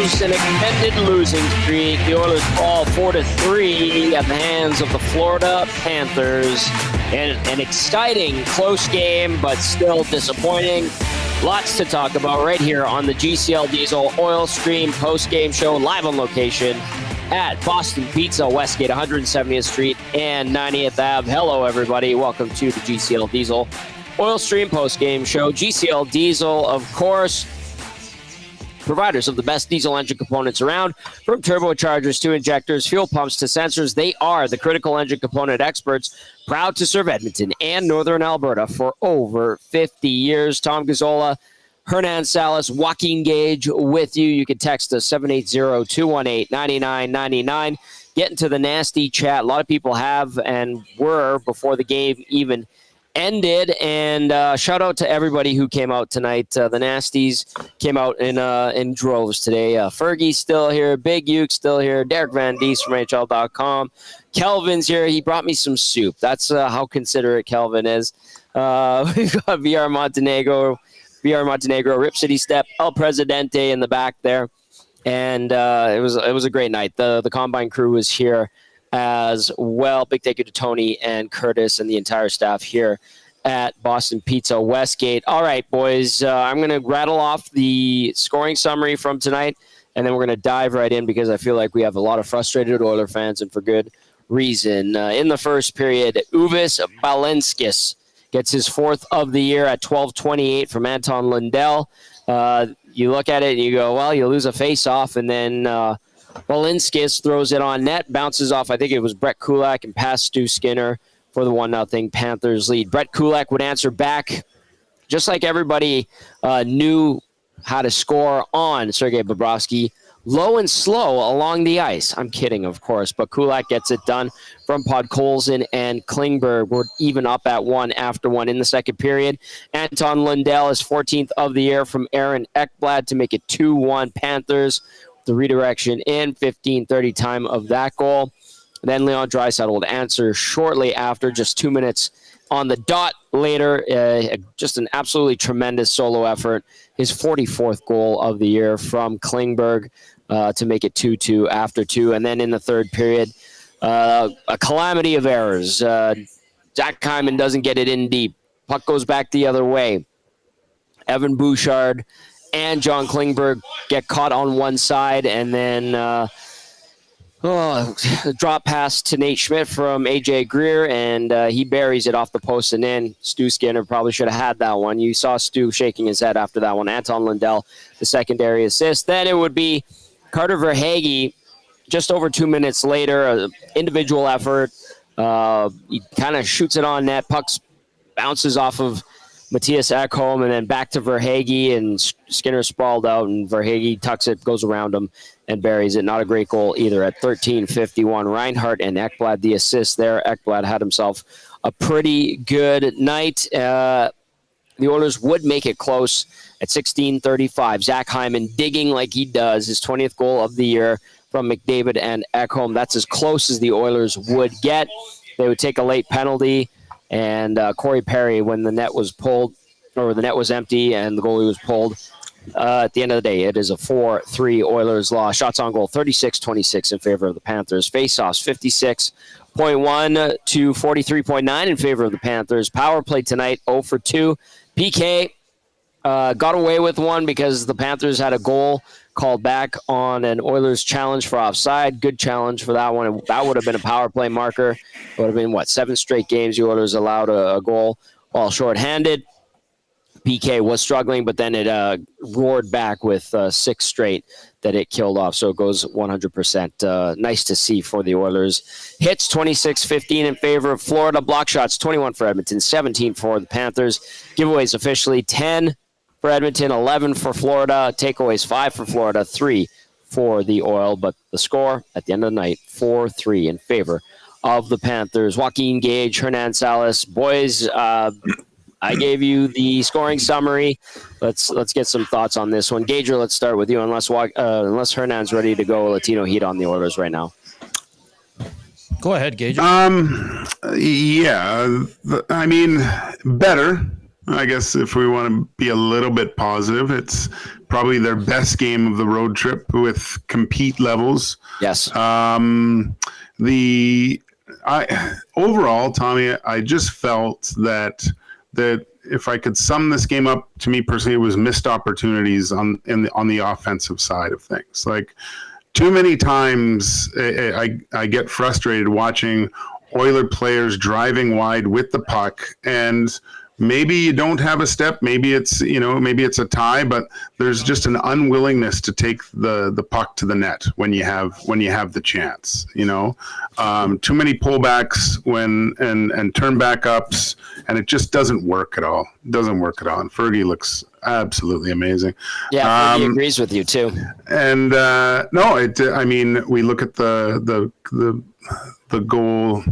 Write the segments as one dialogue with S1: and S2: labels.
S1: Oilers an extended losing streak. The Oilers fall 4-3 at the hands of the Florida Panthers. And an exciting, close game, but still disappointing. Lots to talk about right here on the GCL Diesel Oil Stream post-game show, live on location at Boston Pizza, Westgate, 170th Street and 90th Ave. Hello, everybody. Welcome to the GCL Diesel Oil Stream post-game show. GCL Diesel, of course, providers of the best diesel engine components around, from turbochargers to injectors, fuel pumps to sensors. They are the critical engine component experts, proud to serve Edmonton and Northern Alberta for over 50 years. Tom Gazzola, Hernan, Salas, Joaquin Gage with you. You can text us 780-218-9999. Get into the nasty chat. A lot of people have and were before the game even ended, and shout out to everybody who came out tonight. The Nasties came out in droves today. Fergie's still here, Big Uke still here, Derek Van Dies from NHL.com. Kelvin's here. He brought me some soup. That's how considerate Kelvin is. We've got VR Montenegro, Rip City Step, El Presidente in the back there, and it was a great night. The Combine crew was here as well. Big thank you to Tony and Curtis and the entire staff here at Boston Pizza Westgate. All right, boys, I'm going to rattle off the scoring summary from tonight, and then we're going to dive right in because I feel like we have a lot of frustrated Oiler fans, and for good reason. In the first period, Uvis Balenskis gets his fourth of the year at 12:28 from Anton Lundell. You look at it and you go, well, you lose a face-off, and then Balinskis throws it on net, bounces off, I think it was Brett Kulak, and past Stuart Skinner for the 1-0 Panthers lead. Brett Kulak would answer back, just like everybody knew how to score on Sergei Bobrovsky, low and slow along the ice. I'm kidding, of course, but Kulak gets it done from Podkolzin, and Klingberg were even up at 1 after 1 in the second period. Anton Lundell is 14th of the year from Aaron Ekblad to make it 2-1 Panthers. The redirection in 15:30 time of that goal. Then Leon Draisaitl would answer shortly after, just 2 minutes on the dot later. Just an absolutely tremendous solo effort. His 44th goal of the year from Klingberg to make it 2-2 after 2. And then in the third period, a calamity of errors. Zach Hyman doesn't get it in deep. Puck goes back the other way. Evan Bouchard and John Klingberg get caught on one side, and then drop pass to Nate Schmidt from A.J. Greer, and he buries it off the post and in. Stu Skinner probably should have had that one. You saw Stu shaking his head after that one. Anton Lundell, the secondary assist. Then it would be Carter Verhaeghe just over 2 minutes later, individual effort. He kind of shoots it on net. Puck bounces off of Matthias Ekholm, and then back to Verhaeghe, and Skinner sprawled out, and Verhaeghe tucks it, goes around him, and buries it. Not a great goal either at 13:51. Reinhart and Ekblad the assist there. Ekblad had himself a pretty good night. The Oilers would make it close at 16:35. Zach Hyman digging like he does, his 20th goal of the year from McDavid and Ekholm. That's as close as the Oilers would get. They would take a late penalty. And Corey Perry, when the net was pulled, or the net was empty and the goalie was pulled, at the end of the day, it is a 4-3 Oilers loss. Shots on goal, 36-26 in favor of the Panthers. Faceoffs, 56.1 to 43.9 in favor of the Panthers. Power play tonight, 0 for 2. PK got away with one because the Panthers had a goal called back on an Oilers challenge for offside. Good challenge for that one. That would have been a power play marker. It would have been, 7 straight games the Oilers allowed a goal while shorthanded. PK was struggling, but then it roared back with 6 straight that it killed off, so it goes 100%. Nice to see for the Oilers. Hits, 26-15 in favor of Florida. Block shots, 21 for Edmonton, 17 for the Panthers. Giveaways officially 10 for Edmonton, 11 for Florida. Takeaways 5 for Florida, 3 for the Oil. But the score at the end of the night, 4-3 in favor of the Panthers. Joaquin Gage, Hernan, Salas. Boys, I gave you the scoring summary. Let's get some thoughts on this one. Gager, let's start with you, unless Hernan's ready to go Latino Heat on the Oilers right now.
S2: Go ahead, Gage.
S3: Yeah, I mean, better.
S2: I guess if we want to be a little bit positive, it's probably their best game of the road trip with compete levels.
S1: Yes.
S2: Overall, Tommy, I just felt that if I could sum this game up, to me personally, it was missed opportunities on the offensive side of things. Like, too many times I get frustrated watching Oiler players driving wide with the puck, and maybe you don't have a step, maybe it's a tie, but there's just an unwillingness to take the puck to the net when you have the chance. Too many pullbacks and turn back ups, and it just doesn't work at all. And Fergie looks absolutely amazing.
S1: Yeah, Fergie agrees with you too.
S2: And we look at the goal.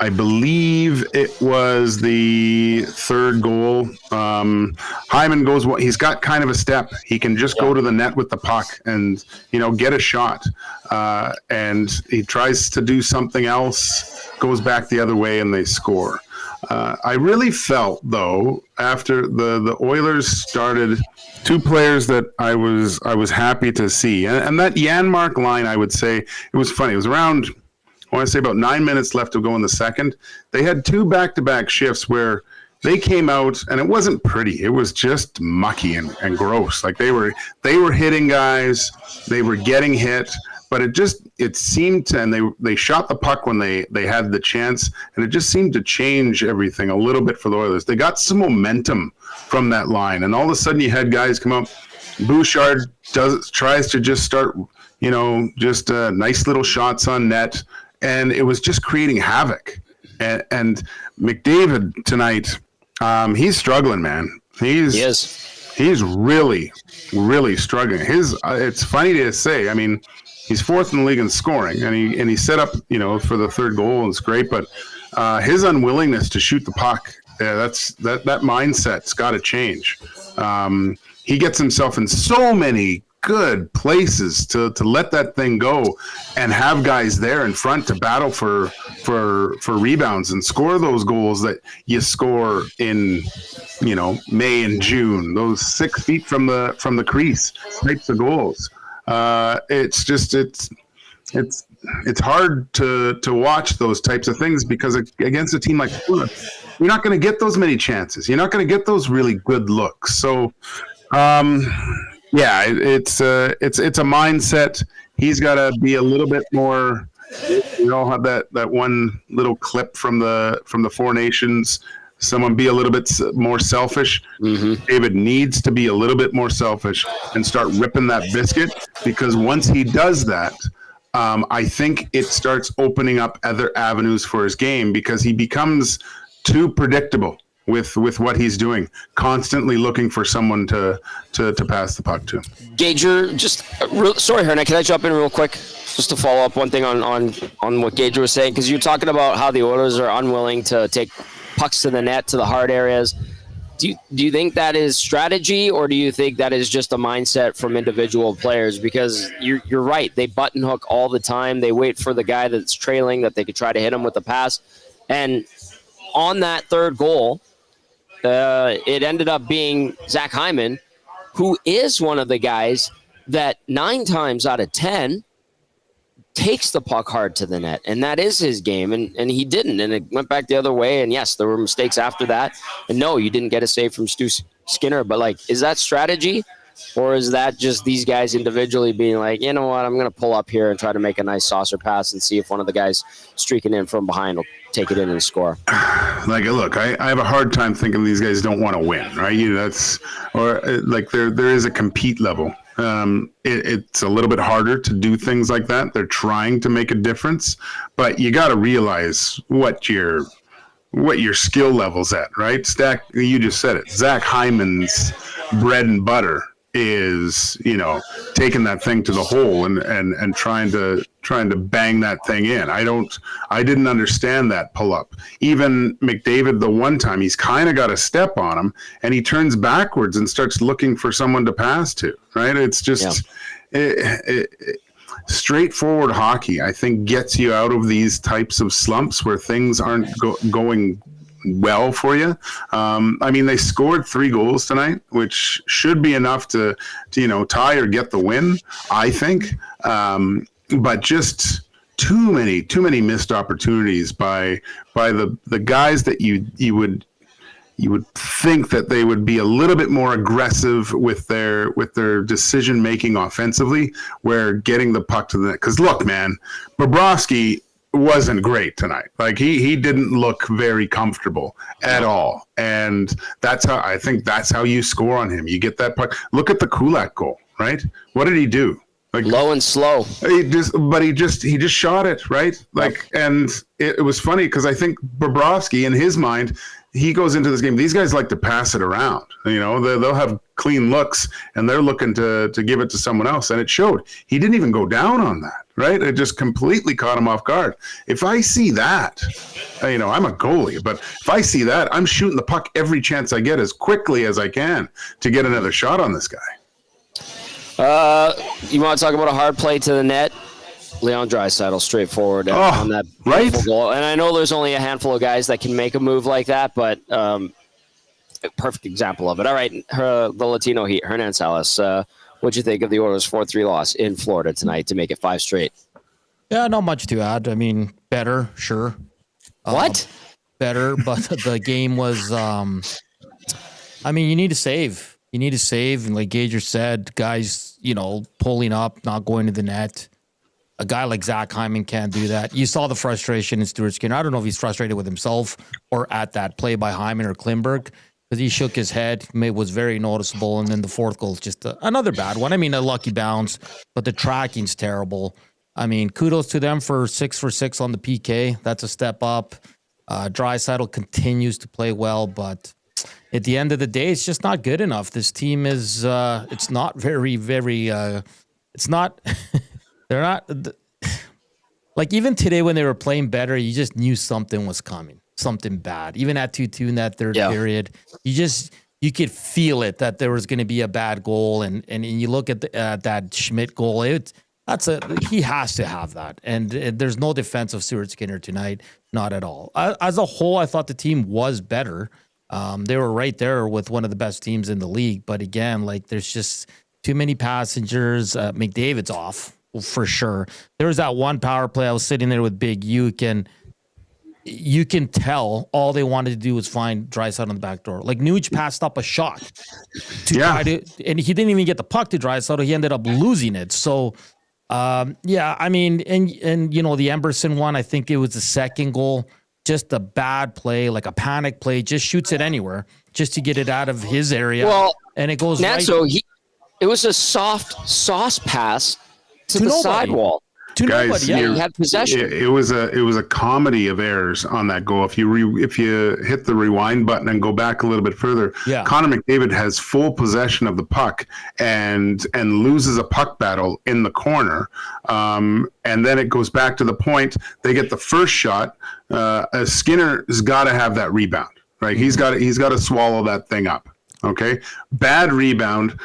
S2: I believe it was the third goal. Hyman goes, he's got kind of a step. He can just go to the net with the puck and, get a shot. And he tries to do something else, goes back the other way, and they score. I really felt, though, after the Oilers started, two players that I was happy to see. And that Janmark line, I would say, it was funny. It was around, I want to say about 9 minutes left to go in the second. They had two back-to-back shifts where they came out, and it wasn't pretty. It was just mucky and gross. Like they were hitting guys, they were getting hit, but it seemed to, and they shot the puck when they had the chance, and it just seemed to change everything a little bit for the Oilers. They got some momentum from that line, and all of a sudden you had guys come up. Bouchard tries to just start, just nice little shots on net. And it was just creating havoc. And McDavid tonight, he's struggling, man. He's really, really struggling. It's funny to say. I mean, he's fourth in the league in scoring, and he set up, for the third goal, and it's great. But his unwillingness to shoot the puck, that mindset's got to change. He gets himself in so many good places to let that thing go and have guys there in front to battle for rebounds and score those goals that you score in May and June, those 6 feet from the crease types of goals. It's hard to watch those types of things because against a team like Kulak, you're not going to get those many chances. You're not going to get those really good looks. So yeah, it's a mindset. He's got to be a little bit more. We all have that one little clip from the Four Nations. Someone be a little bit more selfish. Mm-hmm. David needs to be a little bit more selfish and start ripping that biscuit, because once he does that, I think it starts opening up other avenues for his game, because he becomes too predictable with what he's doing, constantly looking for someone to pass the puck to.
S1: Gager, sorry, Hernan, can I jump in real quick just to follow up one thing on what Gager was saying? Because you're talking about how the Oilers are unwilling to take pucks to the net, to the hard areas. Do you think that is strategy, or do you think that is just a mindset from individual players? Because you're right, they button hook all the time. They wait for the guy that's trailing that they could try to hit him with the pass. And on that third goal, it ended up being Zach Hyman, who is one of the guys that 9 times out of 10 takes the puck hard to the net, and that is his game, and he didn't, and it went back the other way, and yes, there were mistakes after that, and no, you didn't get a save from Stuart Skinner, but is that strategy, or is that just these guys individually being like, you know what, I'm going to pull up here and try to make a nice saucer pass and see if one of the guys streaking in from behind will take it in and score?
S2: Look, I have a hard time thinking these guys don't want to win, right? There is a compete level. It's a little bit harder to do things like that. They're trying to make a difference, but you got to realize what your skill level's at, right? You just said it. Zach Hyman's bread and butter is, taking that thing to the hole and trying to bang that thing in. I didn't understand that pull up. Even McDavid, the one time, he's kind of got a step on him and he turns backwards and starts looking for someone to pass to, right? It's just straightforward hockey, I think, gets you out of these types of slumps where things aren't going well for you. I mean, they scored 3 goals tonight, which should be enough to tie or get the win, I think. But just too many missed opportunities by the guys that you would think that they would be a little bit more aggressive with their decision making offensively, where getting the puck to the net. Because look, man, Bobrovsky wasn't great tonight. Like he didn't look very comfortable at all, and that's how you score on him. You get that puck. Look at the Kulak goal, right? What did he do? Like,
S1: low and slow.
S2: He just shot it, right? Like, and it was funny because I think Bobrovsky, in his mind, he goes into this game. These guys like to pass it around. They'll have clean looks, and they're looking to give it to someone else. And it showed. He didn't even go down on that, right? It just completely caught him off guard. If I see that, I'm a goalie, but if I see that, I'm shooting the puck every chance I get as quickly as I can to get another shot on this guy.
S1: You want to talk about a hard play to the net? Leon Draisaitl, straightforward on that
S2: right
S1: goal. And I know there's only a handful of guys that can make a move like that, but a perfect example of it. All right, the Latino Heat, Hernan Salas. What'd you think of the Oilers' 4-3 loss in Florida tonight to make it 5 straight?
S3: Yeah, not much to add. I mean, better, sure.
S1: What?
S3: Better, but the game was. You need to save. You need to save, and like Gager said, guys, pulling up, not going to the net. A guy like Zach Hyman can't do that. You saw the frustration in Stuart Skinner. I don't know if he's frustrated with himself or at that play by Hyman or Klimberg, because he shook his head. It was very noticeable. And then the fourth goal is just another bad one. I mean, a lucky bounce, but the tracking's terrible. I mean, kudos to them for 6 for 6 on the PK. That's a step up. Draisaitl continues to play well, but at the end of the day, it's just not good enough. This team is, it's not very, very, it's not, they're not, like even today when they were playing better, you just knew something was coming, something bad. Even at 2-2 in that third period, you could feel it that there was going to be a bad goal. And you look at that Schmidt goal, he has to have that. And there's no defense of Stuart Skinner tonight, not at all. As a whole, I thought the team was better. They were right there with one of the best teams in the league. But again, like there's just too many passengers. McDavid's off for sure. There was that one power play. I was sitting there with Big Uke, and you can tell all they wanted to do was find Draisaitl on the back door. Like Nuge passed up a shot to try to, and he didn't even get the puck to Draisaitl. He ended up losing it. So, I mean, and the Emberson one, I think it was the second goal. Just a bad play, like a panic play, just shoots it anywhere just to get it out of his area. Well, and it goes right.
S1: So it was a soft sauce pass to the sidewall.
S2: To guys,
S1: nobody. He had possession.
S2: It was a comedy of errors on that goal. If you hit the rewind button and go back a little bit further, Connor McDavid has full possession of the puck and loses a puck battle in the corner, and then it goes back to the point. They get the first shot. Skinner has got to have that rebound, right?
S3: Mm-hmm.
S2: He's got to swallow that thing up. Okay, bad rebound,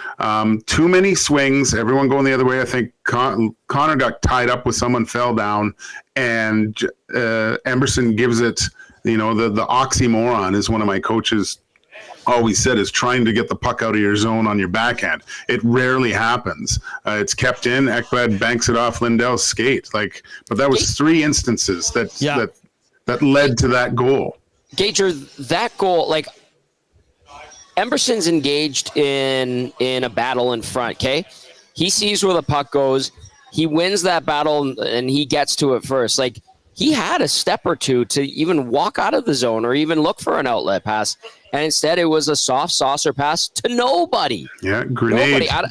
S2: too many swings, everyone going the other way. I think Connor got tied up with someone, fell down, and Emerson gives it, the oxymoron, is one of my coaches always said, is trying to get the puck out of your zone on your backhand. It rarely happens. It's kept in, Ekblad banks it off Lindell's skate. But that was 3 instances that led to that goal.
S1: Gager, that goal, Emberson's engaged in a battle in front, okay? He sees where the puck goes. He wins that battle, and he gets to it first. He had a step or two to even walk out of the zone or even look for an outlet pass, and instead it was a soft saucer pass to nobody.
S2: Yeah, grenade.
S1: Nobody.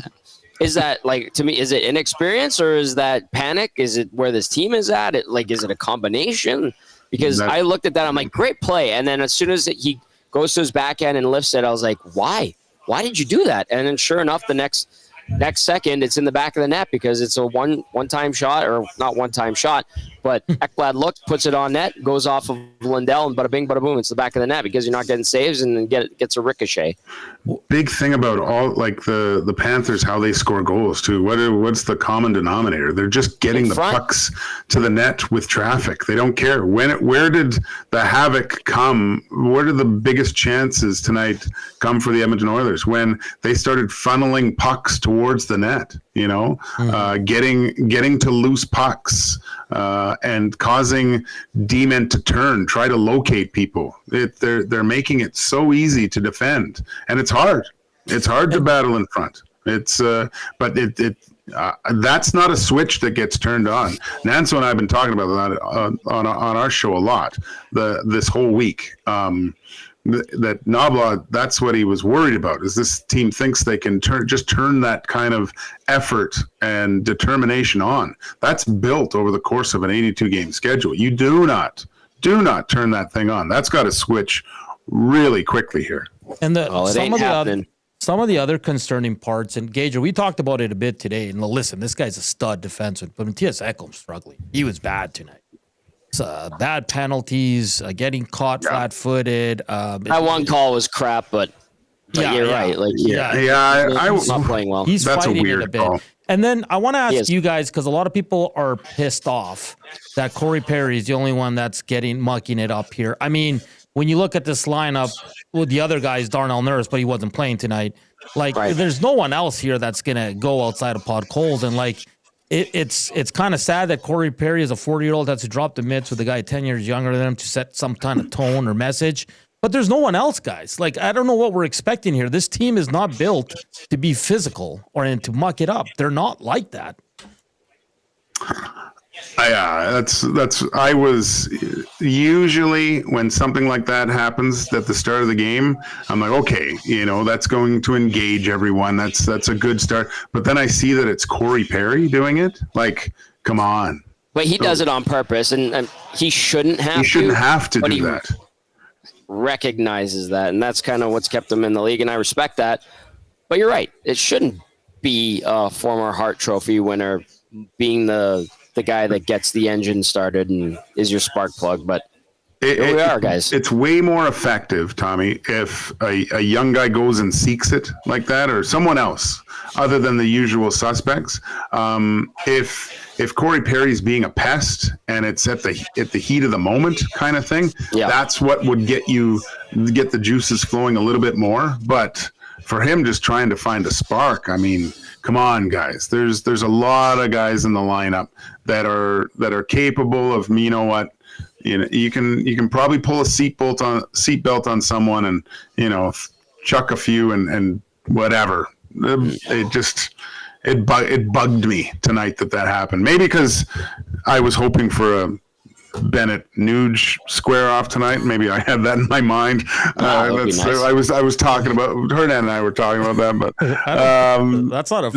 S1: Is that, to me, is it inexperience or is that panic? Is it where this team is at? Is it a combination? Because I looked at that, I'm like, great play. And then as soon as he goes to his backhand and lifts it, I was like, why? Why did you do that? And then sure enough, the next next second it's in the back of the net because it's a one-time shot, or not one-time shot, but Ekblad looks, puts it on net, goes off of Lindell, and bada bing, bada boom, it's the back of the net because you're not getting saves and then gets a ricochet.
S2: Big thing about all like the Panthers, how they score goals too. What's the common denominator? They're just getting the pucks to the net with traffic. They don't care where did the havoc come? Where did the biggest chances tonight come for the Edmonton Oilers? When they started funneling pucks towards the net, getting to loose pucks and causing D-men to try to locate people. They're making it so easy to defend, and it's hard. It's hard to battle in front. It's but that's not a switch that gets turned on. Nanso and I have been talking about that on our show a lot this whole week. That Nobla, that's what he was worried about, is this team thinks they can turn that kind of effort and determination on. That's built over the course of an 82-game schedule. You do not turn that thing on. That's got to switch really quickly here.
S3: And some of the other concerning parts, and Gage, we talked about it a bit today, and listen, this guy's a stud defenseman, but Matthias Ekholm's struggling. He was bad tonight. Bad penalties, getting caught flat-footed.
S1: That one call was crap, but you're right. Like, he's not playing well.
S3: He's
S2: that's
S3: fighting
S2: a weird
S3: it a bit.
S2: call.
S3: And then I want to ask you guys, because a lot of people are pissed off that Corey Perry is the only one that's mucking it up here. I mean, when you look at this lineup, well, the other guy is Darnell Nurse, but he wasn't playing tonight. Like, there's no one else here that's gonna go outside of Pod Coles, and like. It's kind of sad that Corey Perry is a 40-year-old that's to drop the mitts with a guy 10 years younger than him to set some kind of tone or message. But there's no one else, guys. Like, I don't know what we're expecting here. This team is not built to be physical or to muck it up. They're not like that.
S2: I was usually, when something like that happens at the start of the game, I'm like, okay, that's going to engage everyone. That's a good start. But then I see that it's Corey Perry doing it. Like, come on.
S1: But he does it on purpose, and he shouldn't have to.
S2: He shouldn't have to do that.
S1: Recognizes that, and that's kind of what's kept him in the league, and I respect that. But you're right. It shouldn't be a former Hart Trophy winner being the guy that gets the engine started and is your spark plug. But here we are, guys.
S2: It's way more effective, Tommy, if a young guy goes and seeks it like that, or someone else other than the usual suspects. If Corey Perry's being a pest and it's at the heat of the moment kind of thing, that's what would get the juices flowing a little bit more. But for him just trying to find a spark, I mean, come on, guys. There's a lot of guys in the lineup that are capable of, you can probably pull a seatbelt on someone and chuck a few and whatever. It bugged me tonight that happened. Maybe because I was hoping for a Bennett Nuge square off tonight. Maybe I had that in my mind. Nice. I was talking about Hernan and I were talking about that, but
S3: that's not a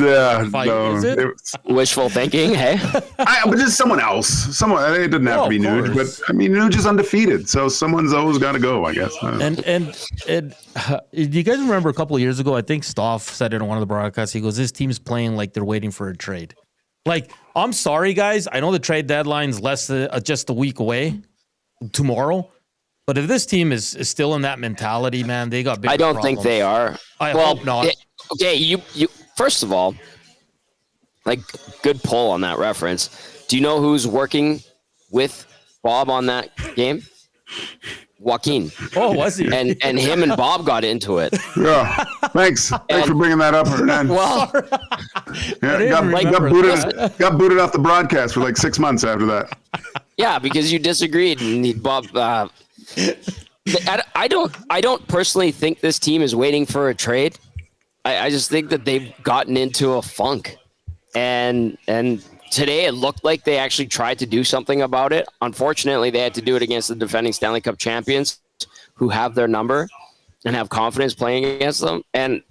S3: fight, is it?
S1: Wishful thinking, hey.
S2: But just someone else. It didn't have to be Nuge, but I mean Nuge is undefeated, so someone's always got to go, I guess.
S3: And do you guys remember a couple of years ago? I think Stoff said it on one of the broadcasts. He goes, "This team's playing like they're waiting for a trade." Like, I'm sorry, guys. I know the trade deadline's less than just a week away tomorrow. But if this team is still in that mentality, man, they got big problems.
S1: Think they are.
S3: I hope not.
S1: Okay, you first of all, like, good pull on that reference. Do you know who's working with Bob on that game? Joaquin.
S3: Oh, was he?
S1: And him and Bob got into it.
S2: Yeah. Thanks for bringing that up, Hernan.
S1: Well,
S2: got booted off the broadcast for like 6 months after that.
S1: Yeah, because you disagreed, and Bob. I don't personally think this team is waiting for a trade. I just think that they've gotten into a funk, and today it looked like they actually tried to do something about it. Unfortunately, they had to do it against the defending Stanley Cup champions, who have their number and have confidence playing against them. And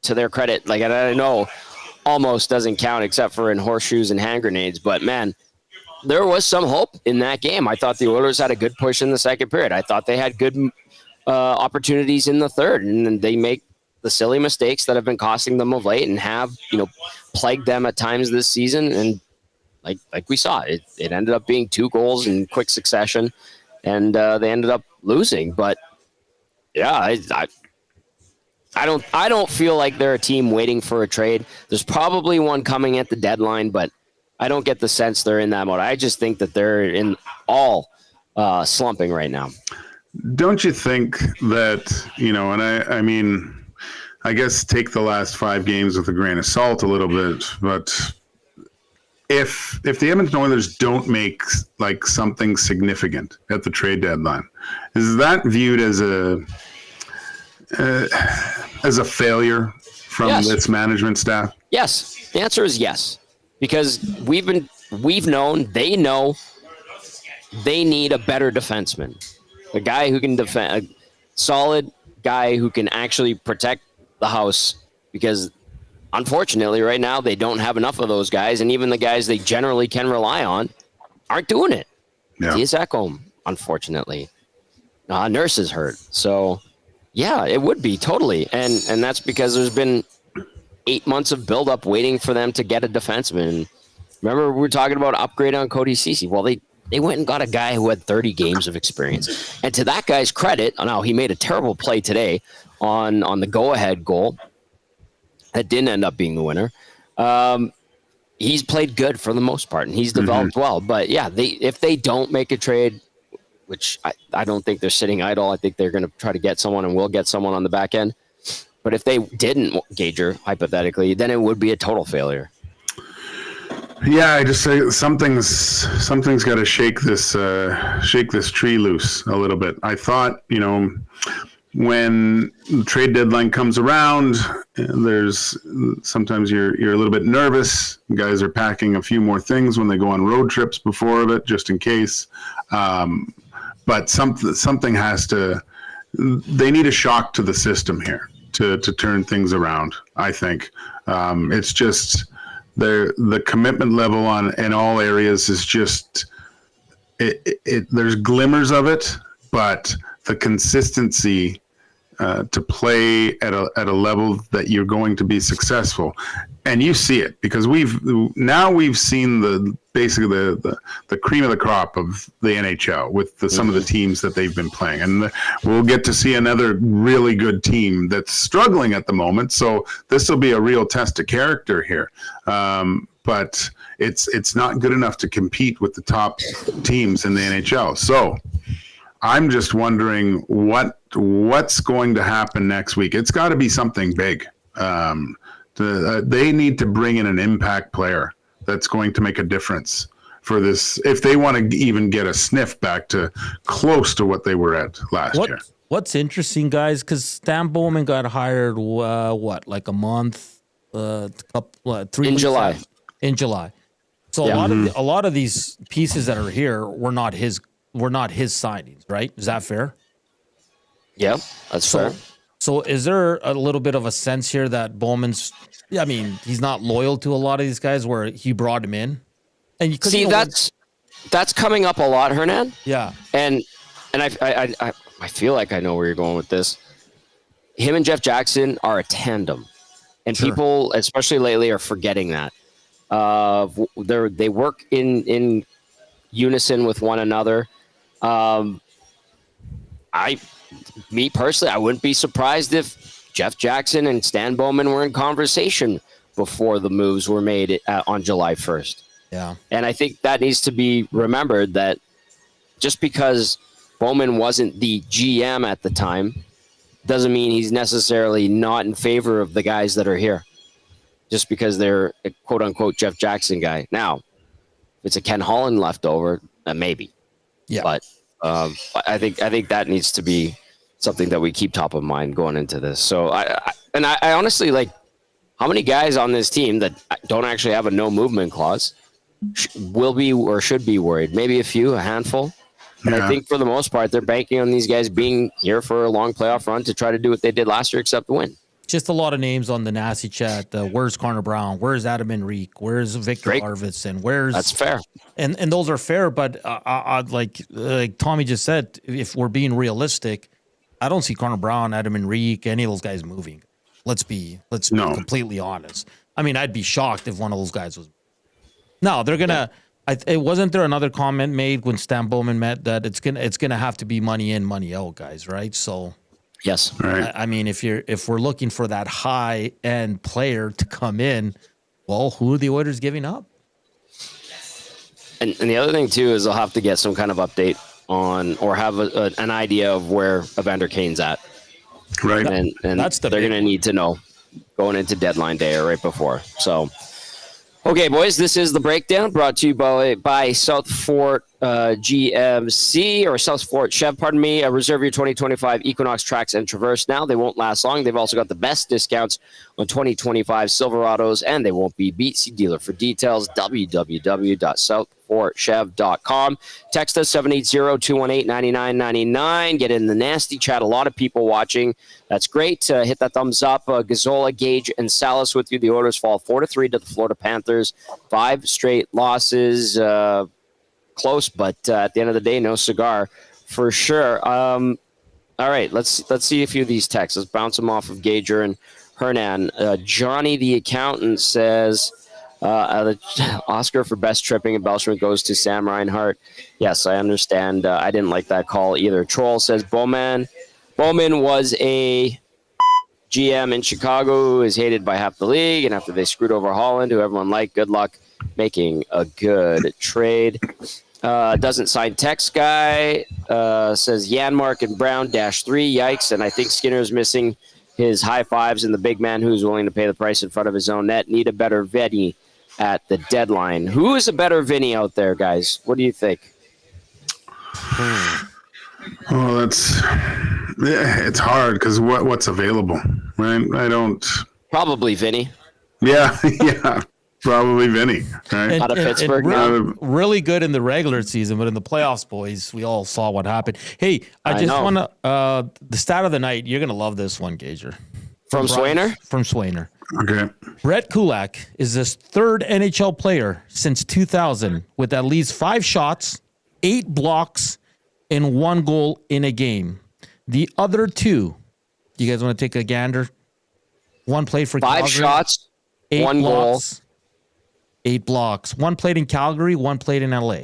S1: to their credit, like, I know almost doesn't count except for in horseshoes and hand grenades, but man, there was some hope in that game. I thought the Oilers had a good push in the second period. I thought they had good opportunities in the third, and then they make the silly mistakes that have been costing them of late and have, plagued them at times this season. And like we saw, it ended up being 2 goals in quick succession, and they ended up losing. But yeah, I don't feel like they're a team waiting for a trade. There's probably one coming at the deadline, but I don't get the sense they're in that mode. I just think that they're in all slumping right now.
S2: Don't you think that, and I mean, I guess take the last 5 games with a grain of salt a little bit, but if the Edmonton Oilers don't make like something significant at the trade deadline, is that viewed as a failure from this management staff?
S1: Yes. The answer is yes. Because we've known, they know they need a better defenseman. A guy who can defend, a solid guy who can actually protect the house, because unfortunately right now they don't have enough of those guys, and even the guys they generally can rely on aren't doing it.
S2: Yeah.
S1: He's at home, unfortunately. Nurse is hurt. So yeah, it would be totally. And that's because there's been 8 months of buildup waiting for them to get a defenseman. Remember, we were talking about upgrade on Cody Ceci. Well, they went and got a guy who had 30 games of experience. And to that guy's credit, now he made a terrible play today on the go-ahead goal. That didn't end up being the winner. He's played good for the most part, and he's developed well. But yeah, if they don't make a trade, which I don't think they're sitting idle. I think they're going to try to get someone, and will get someone on the back end. But if they didn't, Gager, hypothetically, then it would be a total failure.
S2: Yeah, I just say something's got to shake this tree loose a little bit. I thought, when the trade deadline comes around, there's sometimes you're a little bit nervous. Guys are packing a few more things when they go on road trips before of it, just in case. But something has to. They need a shock to the system here to turn things around. I think it's just the commitment level in all areas is just there's glimmers of it, but the consistency to play at a level that you're going to be successful, and you see it because we've seen basically the cream of the crop of the NHL with some of the teams that they've been playing, and we'll get to see another really good team that's struggling at the moment. So this will be a real test of character here, but it's not good enough to compete with the top teams in the NHL. So I'm just wondering what's going to happen next week. It's got to be something big. They need to bring in an impact player that's going to make a difference for this, if they want to even get a sniff back to close to what they were at last year.
S3: What's interesting, guys, because Stan Bowman got hired, like a month, 3
S1: in July.
S3: In July. So a lot of these pieces that are here were not his signings, right? Is that fair?
S1: Yeah, that's fair.
S3: So is there a little bit of a sense here that Bowman's, he's not loyal to a lot of these guys where he brought him in? And
S1: see, that's coming up a lot, Hernan.
S3: Yeah.
S1: And I feel like I know where you're going with this. Him and Jeff Jackson are a tandem. And people, especially lately, are forgetting that. They work in unison with one another. Me personally, I wouldn't be surprised if Jeff Jackson and Stan Bowman were in conversation before the moves were made on July 1st.
S3: Yeah.
S1: And I think that needs to be remembered, that just because Bowman wasn't the GM at the time doesn't mean he's necessarily not in favor of the guys that are here, just because they're a quote unquote Jeff Jackson guy. Now, if it's a Ken Holland leftover, maybe.
S3: Yeah.
S1: But I think that needs to be something that we keep top of mind going into this. So I honestly, like, how many guys on this team that don't actually have a no movement clause will be or should be worried? Maybe a few, a handful. But I think for the most part, they're banking on these guys being here for a long playoff run to try to do what they did last year, except win.
S3: Just a lot of names on the nasty chat. Where's Connor Brown? Where's Adam Enrique? Where's Victor Arvidsson?
S1: That's fair.
S3: And those are fair, but like Tommy just said, if we're being realistic, I don't see Connor Brown, Adam Enrique, any of those guys moving. Let's be
S2: No.
S3: completely honest. I mean, I'd be shocked if one of those guys was. No, they're gonna. It wasn't there another comment made when Stan Bowman met that it's gonna have to be money in, money out, guys, right? So.
S1: Yes.
S2: Right.
S3: I mean, if we're looking for that high end player to come in, well, who are the Oilers giving up?
S1: And the other thing too is they'll have to get some kind of update on or have an idea of where Evander Kane's at.
S2: Right.
S1: And
S3: That's
S1: they're going to need to know going into deadline day or right before. So, okay, boys, this is the breakdown brought to you by South Fort GMC or South Fort Chev, pardon me. Reserve your 2025 Equinox Trax and Traverse now. They won't last long. They've also got the best discounts on 2025 Silverados, and they won't be beat. See dealer for details, www.southfortchev.com. Text us 780-218-9999. Get in the nasty chat. A lot of people watching. That's great. Hit that thumbs up. Gazzola, Gage, and Salas with you. The Oilers fall 4-3 to the Florida Panthers. 5 straight losses. Close, but at the end of the day, no cigar for sure. All right, let's see a few of these texts. Let's bounce them off of Gager and Hernan. Johnny the accountant says the Oscar for best tripping embellishment goes to Sam Reinhart. Yes, I understand. I didn't like that call either. Troll says Bowman was a GM in Chicago who is hated by half the league, and after they screwed over Holland, who everyone liked, good luck making a good trade. Doesn't sign text guy. Says Yanmark and Brown -3. Yikes. And I think Skinner's missing his high fives and the big man who's willing to pay the price in front of his own net. Need a better Vinny at the deadline. Who is a better Vinny out there, guys? What do you think?
S2: Oh, it's hard because what's available, right? I don't.
S1: Probably Vinny.
S2: Yeah, yeah. Probably Vinny, right?
S1: Out of Pittsburgh.
S3: Really good in the regular season, but in the playoffs, boys, we all saw what happened. Hey, I just want to, the stat of the night, you're going to love this one, Gager.
S1: From Swainer?
S3: From Swainer.
S2: Okay.
S3: Brett Kulak is his third NHL player since 2000 with at least 5 shots, 8 blocks, and 1 goal in a game. The other 2, you guys want to take a gander? One played for
S1: 5
S3: Calgary,
S1: shots,
S3: 8
S1: 1
S3: blocks,
S1: goal.
S3: 8 blocks. One played in Calgary, one played in LA.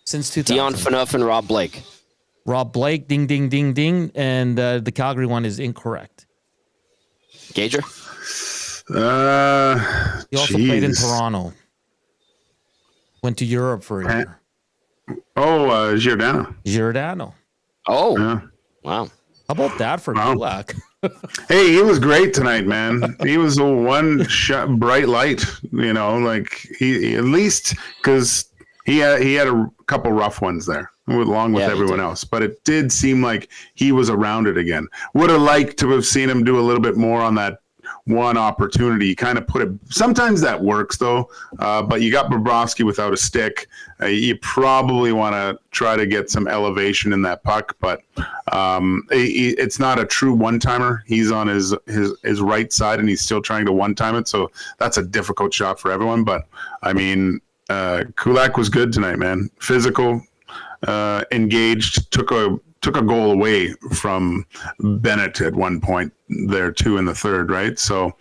S3: Since 2000.
S1: Dion Phaneuf and Rob Blake.
S3: Rob Blake, ding, ding, ding, ding. And the Calgary one is incorrect.
S1: Gager?
S3: He also played in Toronto. Went to Europe for a year.
S2: Oh,
S3: Giordano.
S1: Oh,
S2: Yeah.
S1: wow.
S3: How about that for Kulak?
S2: Hey, he was great tonight, man. He was a one shot bright light, like he at least because he had a couple rough ones there along with everyone else, but it did seem like he was around it again. Would have liked to have seen him do a little bit more on that one opportunity. Kind of put it. Sometimes that works though, but you got Bobrovsky without a stick. You probably want to try to get some elevation in that puck, but it's not a true one-timer. He's on his right side, and he's still trying to one-time it, so that's a difficult shot for everyone. But, I mean, Kulak was good tonight, man. Physical, engaged, took a goal away from Bennett at one point there, too, in the third, right? So,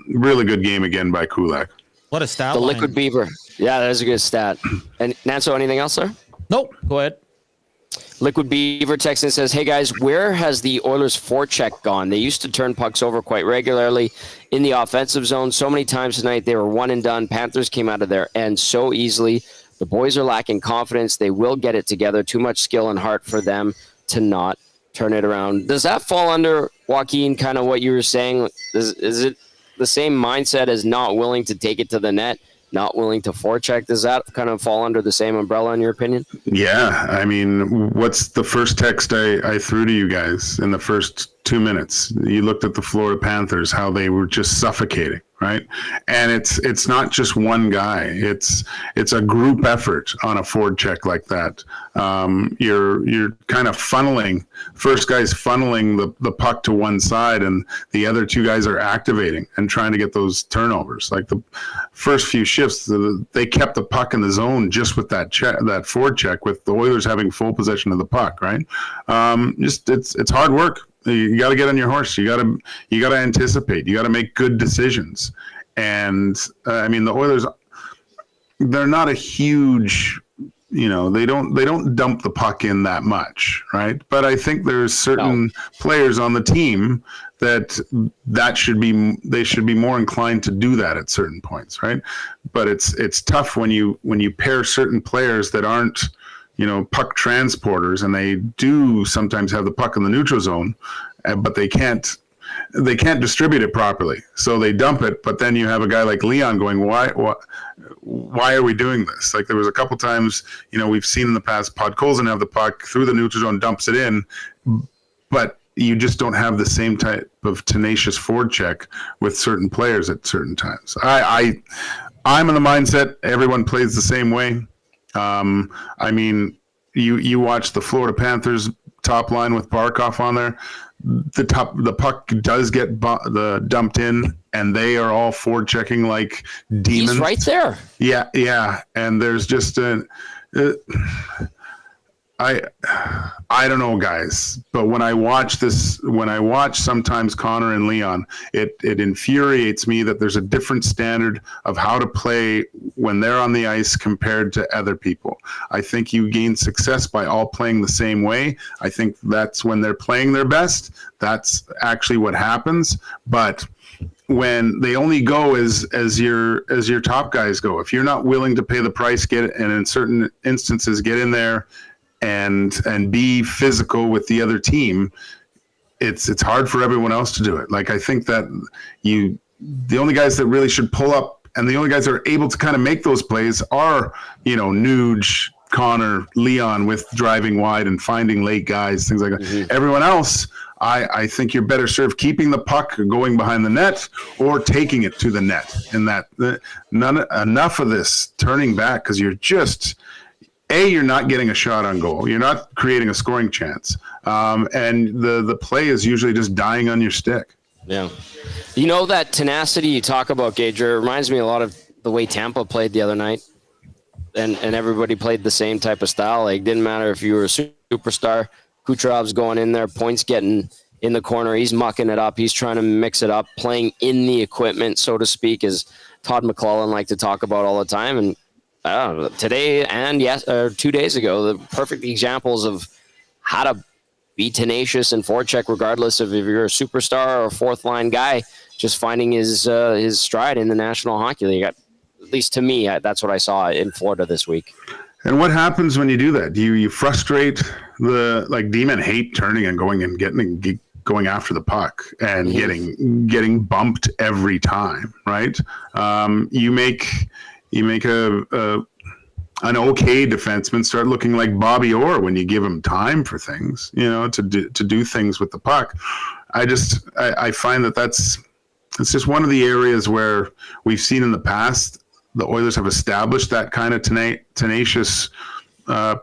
S2: really good game again by Kulak.
S3: What a stat
S1: The
S3: line.
S1: Liquid Beaver. Yeah, that is a good stat. And Nanso, anything else, sir?
S3: Nope. Go ahead.
S1: Liquid Beaver texts and says, hey, guys, where has the Oilers' forecheck gone? They used to turn pucks over quite regularly in the offensive zone. So many times tonight they were one and done. Panthers came out of their end so easily. The boys are lacking confidence. They will get it together. Too much skill and heart for them to not turn it around. Does that fall under, Joaquin, kind of what you were saying? Is it the same mindset as not willing to take it to the net, not willing to forecheck? Does that kind of fall under the same umbrella in your opinion?
S2: Yeah. I mean, what's the first text I threw to you guys in the first 2 minutes? You looked at the Florida Panthers, how they were just suffocating, right? And it's not just one guy. It's a group effort on a forward check like that. You're kind of funneling. First guy's funneling the puck to one side, and the other 2 guys are activating and trying to get those turnovers. Like the first few shifts, they kept the puck in the zone just with that forward check, with the Oilers having full possession of the puck, right? It's hard work. You got to get on your horse. You got to anticipate. You got to make good decisions. And I mean, the Oilers, they're not a huge, they don't dump the puck in that much, right? But I think there's certain players on the team that should be more inclined to do that at certain points, right? But it's tough when you pair certain players that aren't, puck transporters, and they do sometimes have the puck in the neutral zone, but they can't distribute it properly. So they dump it, but then you have a guy like Leon going, why are we doing this? Like, there was a couple times, we've seen in the past, Podkolzin have the puck through the neutral zone, dumps it in, but you just don't have the same type of tenacious forecheck with certain players at certain times. I'm in the mindset everyone plays the same way. I mean, you watch the Florida Panthers top line with Barkov on there. The puck does get dumped in, and they are all forward checking like demons.
S1: He's right there.
S2: Yeah, and there's just I don't know, guys, but when I watch sometimes Connor and Leon, it infuriates me that there's a different standard of how to play when they're on the ice compared to other people. I think you gain success by all playing the same way. I think that's when they're playing their best. That's actually what happens. But when they only go as your top guys go, if you're not willing to pay the price, and in certain instances get in there and be physical with the other team, it's hard for everyone else to do it. Like, I think that the only guys that really should pull up, and the only guys that are able to kind of make those plays are, Nuge, Connor, Leon, with driving wide and finding late guys, things like that. Mm-hmm. Everyone else, I think you're better served keeping the puck, going behind the net, or taking it to the net. And enough of this turning back, because you're not getting a shot on goal. You're not creating a scoring chance. And the play is usually just dying on your stick.
S1: Yeah. That tenacity you talk about, Gager, reminds me a lot of the way Tampa played the other night. And everybody played the same type of style. Like, didn't matter if you were a superstar. Kucherov's going in there, points getting in the corner. He's mucking it up. He's trying to mix it up, playing in the equipment, so to speak, as Todd McClellan liked to talk about all the time. And I don't know, today and 2 days ago, the perfect examples of how to be tenacious and forecheck, regardless of if you're a superstar or a fourth line guy, just finding his stride in the National Hockey League. At least to me, that's what I saw in Florida this week.
S2: And what happens when you do that? You frustrate D-men hate turning and going after the puck and getting bumped every time, right? You make an okay defenseman start looking like Bobby Orr when you give him time for things, to do things with the puck. I find it's just one of the areas where we've seen in the past the Oilers have established that kind of tenacious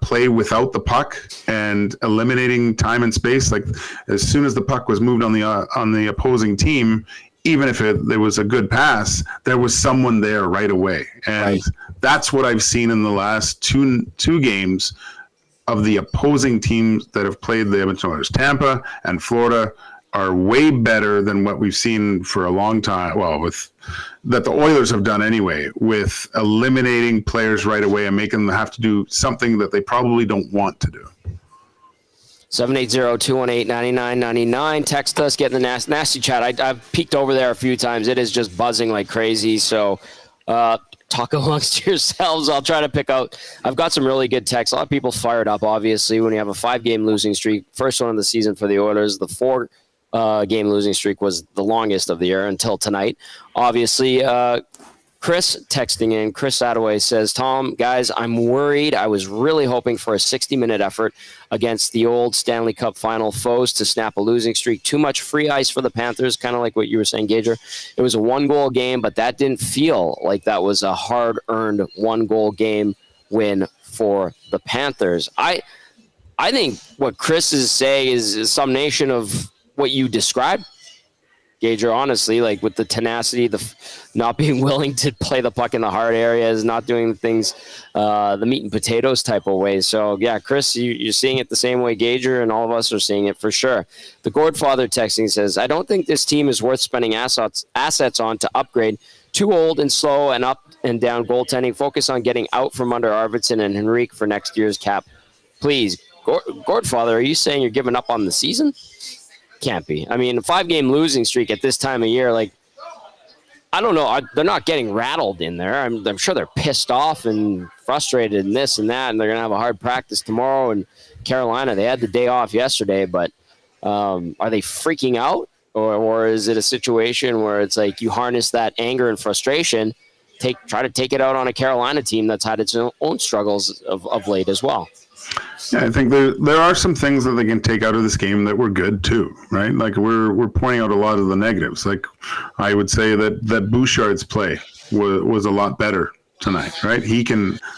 S2: play without the puck and eliminating time and space. Like, as soon as the puck was moved on the opposing team, even if there was a good pass, there was someone there right away. And that's what I've seen in the last two games of the opposing teams that have played the Edmonton Oilers. Tampa and Florida are way better than what we've seen for a long time. Well, that the Oilers have done anyway, with eliminating players right away and making them have to do something that they probably don't want to do.
S1: 780-218-9999. Text us, get in the nasty chat. I've peeked over there a few times. It is just buzzing like crazy. So talk amongst yourselves. I'll try to pick out. I've got some really good texts. A lot of people fired up, obviously, when you have a 5-game losing streak. First one of the season for the Oilers. The 4-game losing streak was the longest of the year until tonight. Obviously, Chris texting in. Chris Attaway says, Tom, guys, I'm worried. I was really hoping for a 60-minute effort against the old Stanley Cup final foes to snap a losing streak. Too much free ice for the Panthers, kind of like what you were saying, Gager. It was a 1-goal game, but that didn't feel like that was a hard-earned 1-goal game win for the Panthers. I think what Chris is saying is some nation of what you described, Gager, honestly, like with the tenacity, not being willing to play the puck in the hard areas, not doing the things, the meat and potatoes type of way. So, yeah, Chris, you're seeing it the same way Gager and all of us are seeing it for sure. The Gordfather texting says, I don't think this team is worth spending assets on to upgrade. Too old and slow and up and down goaltending. Focus on getting out from under Arvidsson and Henrique for next year's cap. Please, Gordfather, are you saying you're giving up on the season? Can't be. I mean, a 5-game losing streak at this time of year, like, I don't know. They're not getting rattled in there. I'm sure they're pissed off and frustrated and this and that, and they're going to have a hard practice tomorrow. And Carolina, they had the day off yesterday, but are they freaking out? Or is it a situation where it's like you harness that anger and frustration, try to take it out on a Carolina team that's had its own struggles of late as well?
S2: Yeah, I think there are some things that they can take out of this game that were good too, right? Like we're pointing out a lot of the negatives. Like I would say that Bouchard's play was a lot better tonight, right?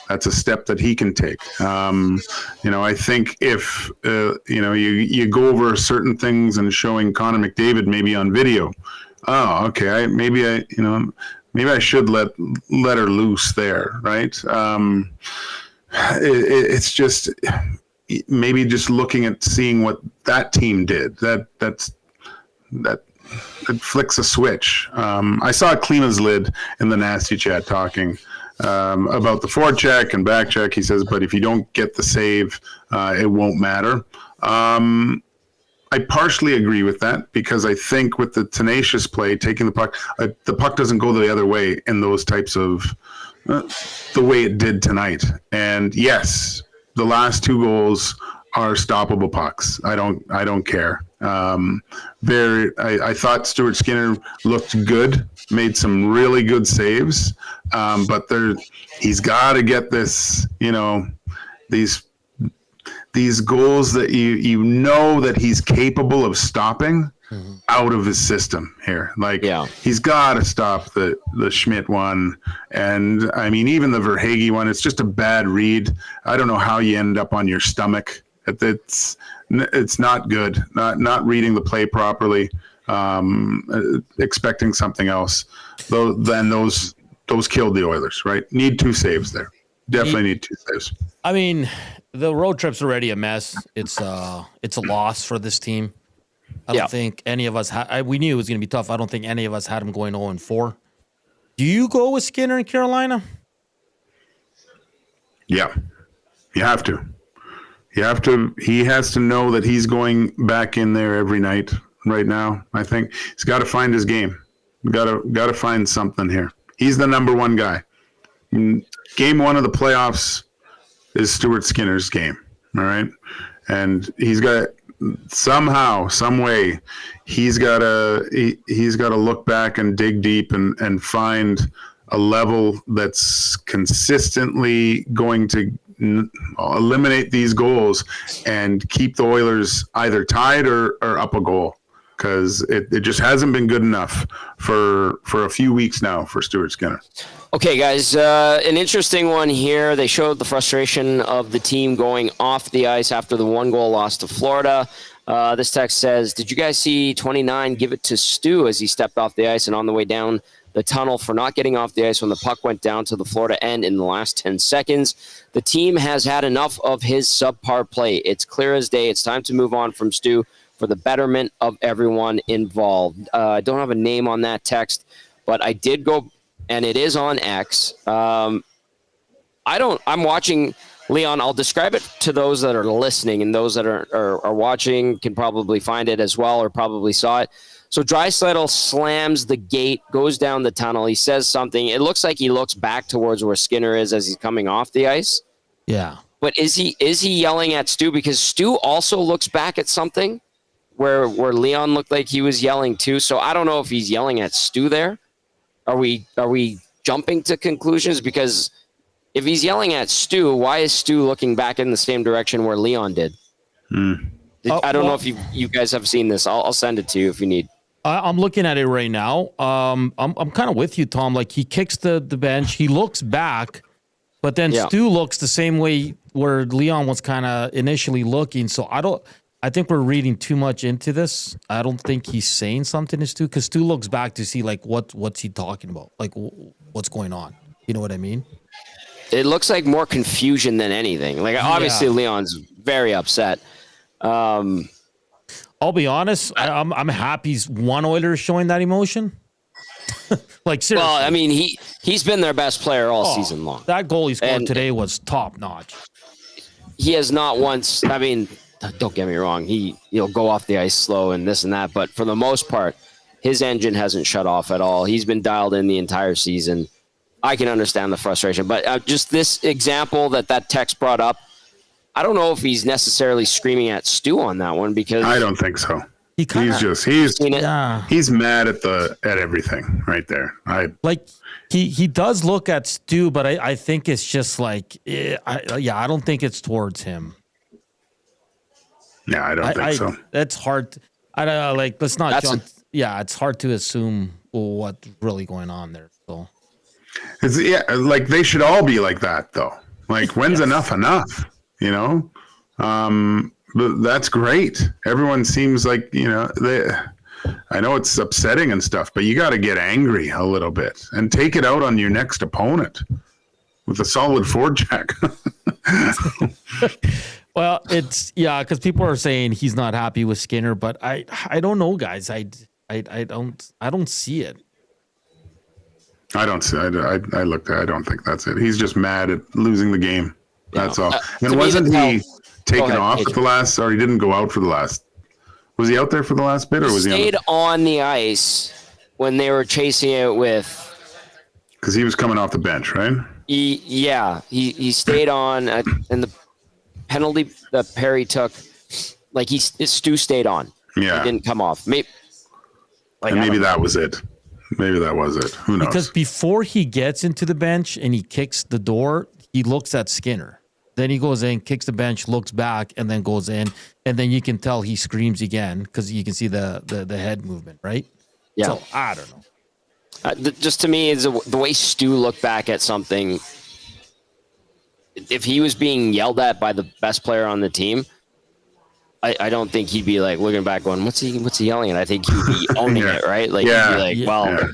S2: That's a step that he can take. I think if you go over certain things and showing Connor McDavid maybe on video, maybe I should let her loose there, right? It's just maybe just looking at seeing what that team did. That flicks a switch. I saw Klima's lid in the nasty chat talking about the forecheck and back check. He says, but if you don't get the save, it won't matter. I partially agree with that because I think with the tenacious play, taking the puck doesn't go the other way in those types of the way it did tonight. And yes, the last 2 goals are stoppable pucks. I don't care. I thought Stuart Skinner looked good, made some really good saves, but he's got to get this, these goals that you know that he's capable of stopping out of his system here. Like he's got to stop the Schmidt one. And I mean, even the Verhaeghe one, it's just a bad read. I don't know how you end up on your stomach. It's not good. Not reading the play properly, expecting something else. Then those killed the Oilers, right? Need 2 saves there. Definitely need 2 saves.
S3: I mean, the road trip's already a mess. It's a loss for this team. I don't think any of us we knew it was going to be tough. I don't think any of us had him going 0-4. Do you go with Skinner in Carolina?
S2: Yeah, you have to. He has to know that he's going back in there every night right now. I think he's got to find his game. Got to find something here. He's the number 1 guy. Game 1 of the playoffs is Stuart Skinner's game. All right. And he's got somehow, some way, he's got to look back and dig deep and find a level that's consistently going to eliminate these goals and keep the Oilers either tied or up a goal, because it just hasn't been good enough for a few weeks now for Stuart Skinner.
S1: Okay, guys, an interesting one here. They showed the frustration of the team going off the ice after the 1-goal loss to Florida. This text says, did you guys see 29 give it to Stu as he stepped off the ice and on the way down the tunnel for not getting off the ice when the puck went down to the Florida end in the last 10 seconds? The team has had enough of his subpar play. It's clear as day. It's time to move on from Stu for the betterment of everyone involved. I don't have a name on that text, but I did go, and it is on X. I'm watching, Leon, I'll describe it to those that are listening, and those that are watching can probably find it as well or probably saw it. So Draisaitl slams the gate, goes down the tunnel. He says something. It looks like he looks back towards where Skinner is as he's coming off the ice. Yeah. But is he yelling at Stu? Because Stu also looks back at something where Leon looked like he was yelling too. So I don't know if he's yelling at Stu there. Are we jumping to conclusions? Because if he's yelling at Stu, why is Stu looking back in the same direction where Leon did? I don't know if you guys have seen this. I'll send it to you if you need.
S3: I'm looking at it right now. I'm kind of with you, Tom. Like, he kicks the bench, he looks back, but then Stu looks the same way where Leon was kind of initially looking. So I I think we're reading too much into this. I don't think he's saying something to Stu, because Stu looks back to see like what's he talking about, like what's going on. You know what I mean?
S1: It looks like more confusion than anything. Like obviously Leon's very upset.
S3: I'll be honest. I'm happy one Oiler is showing that emotion. Like seriously.
S1: Well, I mean he's been their best player all season long.
S3: That goal he scored today was top notch.
S1: He has not once. I mean, don't get me wrong. He'll go off the ice slow and this and that, but for the most part, his engine hasn't shut off at all. He's been dialed in the entire season. I can understand the frustration, but just this example that text brought up, I don't know if he's necessarily screaming at Stu on that one, because
S2: I don't think so. He's mad at everything right there.
S3: He does look at Stu, but I think it's just like I don't think it's towards him.
S2: Yeah, I don't think so.
S3: That's hard. Let's not jump. It's hard to assume what's really going on there. So.
S2: They should all be like that, though. Like, when's enough? You know? But that's great. Everyone seems like, I know it's upsetting and stuff, but you got to get angry a little bit and take it out on your next opponent with a solid forecheck.
S3: Well, it's because people are saying he's not happy with Skinner, but I don't know, guys. I don't see it.
S2: I don't see. I looked. I don't think that's it. He's just mad at losing the game. That's all. And wasn't he taken off at the last, or he didn't go out for the last? Was he out there for the last bit, or was he
S1: stayed on the ice when they were chasing it with?
S2: Because he was coming off the bench, right?
S1: He stayed on, and the penalty that Perry took, like Stu stayed on.
S2: Yeah,
S1: he didn't come off. Maybe
S2: that was it. Maybe that was it. Who knows?
S3: Because before he gets into the bench and he kicks the door, he looks at Skinner. Then he goes in, kicks the bench, looks back, and then goes in. And then you can tell he screams again because you can see the head movement, right?
S1: Yeah.
S3: So, I don't know.
S1: Just to me, is the way Stu looked back at something. If he was being yelled at by the best player on the team, I don't think he'd be like looking back going, what's he yelling at? I think he'd be owning it, right? Like he'd be like,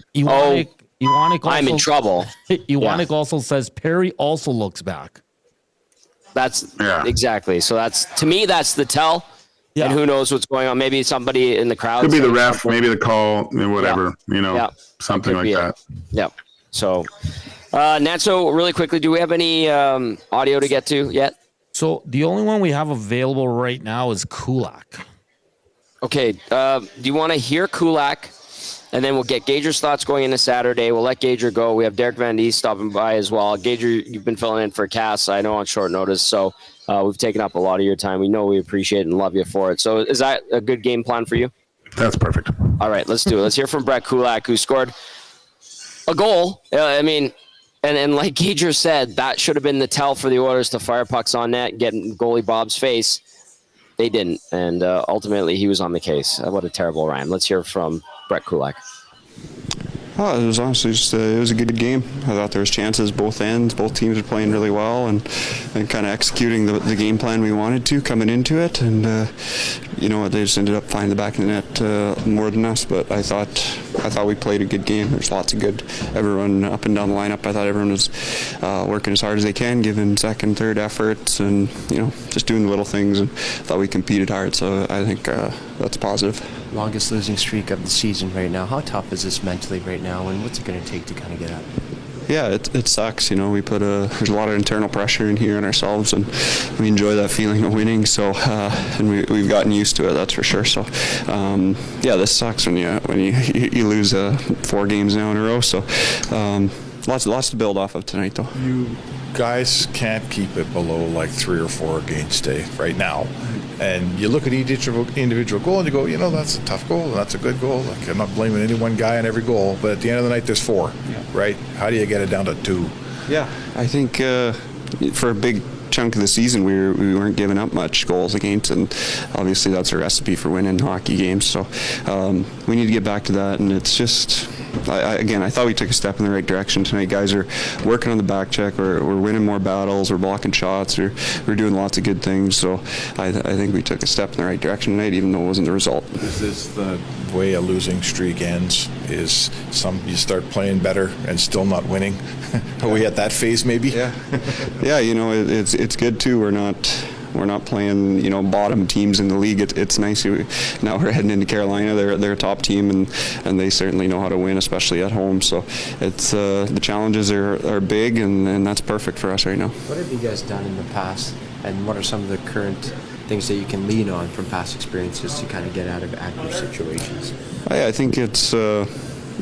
S3: Iwanek
S1: I'm in trouble.
S3: Iwanek also says Perry also looks back.
S1: That's exactly. So to me, that's the tell. Yeah. And who knows what's going on? Maybe somebody in the crowd.
S2: Could be the ref, maybe the call, whatever, something like that.
S1: Yeah. So, Nanso, really quickly, do we have any audio to get to yet?
S3: So the only one we have available right now is Kulak.
S1: Okay. Do you want to hear Kulak? And then we'll get Gager's thoughts going into Saturday. We'll let Gager go. We have Derek Van Diest stopping by as well. Gager, you've been filling in for Cass, I know, on short notice. So we've taken up a lot of your time. We know we appreciate it and love you for it. So is that a good game plan for you?
S2: That's perfect.
S1: All right, let's do it. Let's hear from Brett Kulak, who scored a goal. And like Gager said, that should have been the tell for the Oilers to fire pucks on net, get in goalie Bob's face. They didn't, and ultimately he was on the case. What a terrible rhyme. Let's hear from Brett Kulak.
S4: It was honestly just it was a good game. I thought there was chances both ends. Both teams were playing really well and kind of executing the game plan we wanted to coming into it. And they just ended up finding the back of the net more than us. But I thought we played a good game. There's lots of good. Everyone up and down the lineup. I thought everyone was working as hard as they can, giving second, third efforts, and just doing little things. And I thought we competed hard. So I think that's positive.
S5: Longest losing streak of the season right now. How tough is this mentally right now, and what's it going to take to kind of get out of it?
S4: Yeah, it sucks. We there's a lot of internal pressure in here on ourselves, and we enjoy that feeling of winning. So, and we've gotten used to it, that's for sure. So, this sucks when you lose 4 games now in a row. So, lots to build off of tonight, though.
S6: You guys can't keep it below like 3 or 4 games stay right now. And you look at each individual goal and you go, that's a tough goal, and that's a good goal. Like, I'm not blaming any one guy on every goal, but at the end of the night, there's 4, right? How do you get it down to 2?
S4: Yeah, I think for a big chunk of the season, we weren't giving up much goals against, and obviously that's a recipe for winning hockey games. So we need to get back to that, and it's just I thought we took a step in the right direction tonight. Guys are working on the back check. We're winning more battles. We're blocking shots. We're doing lots of good things. So I think we took a step in the right direction tonight, even though it wasn't the result.
S6: Is this the way a losing streak ends? Is you start playing better and still not winning? Are we at that phase maybe?
S4: Yeah. Yeah, it's good too. We're not playing, bottom teams in the league. It's nice. Now we're heading into Carolina. They're a top team, and they certainly know how to win, especially at home. So it's the challenges are big, and that's perfect for us right now.
S5: What have you guys done in the past, and what are some of the current things that you can lean on from past experiences to kind of get out of active situations?
S4: I think it's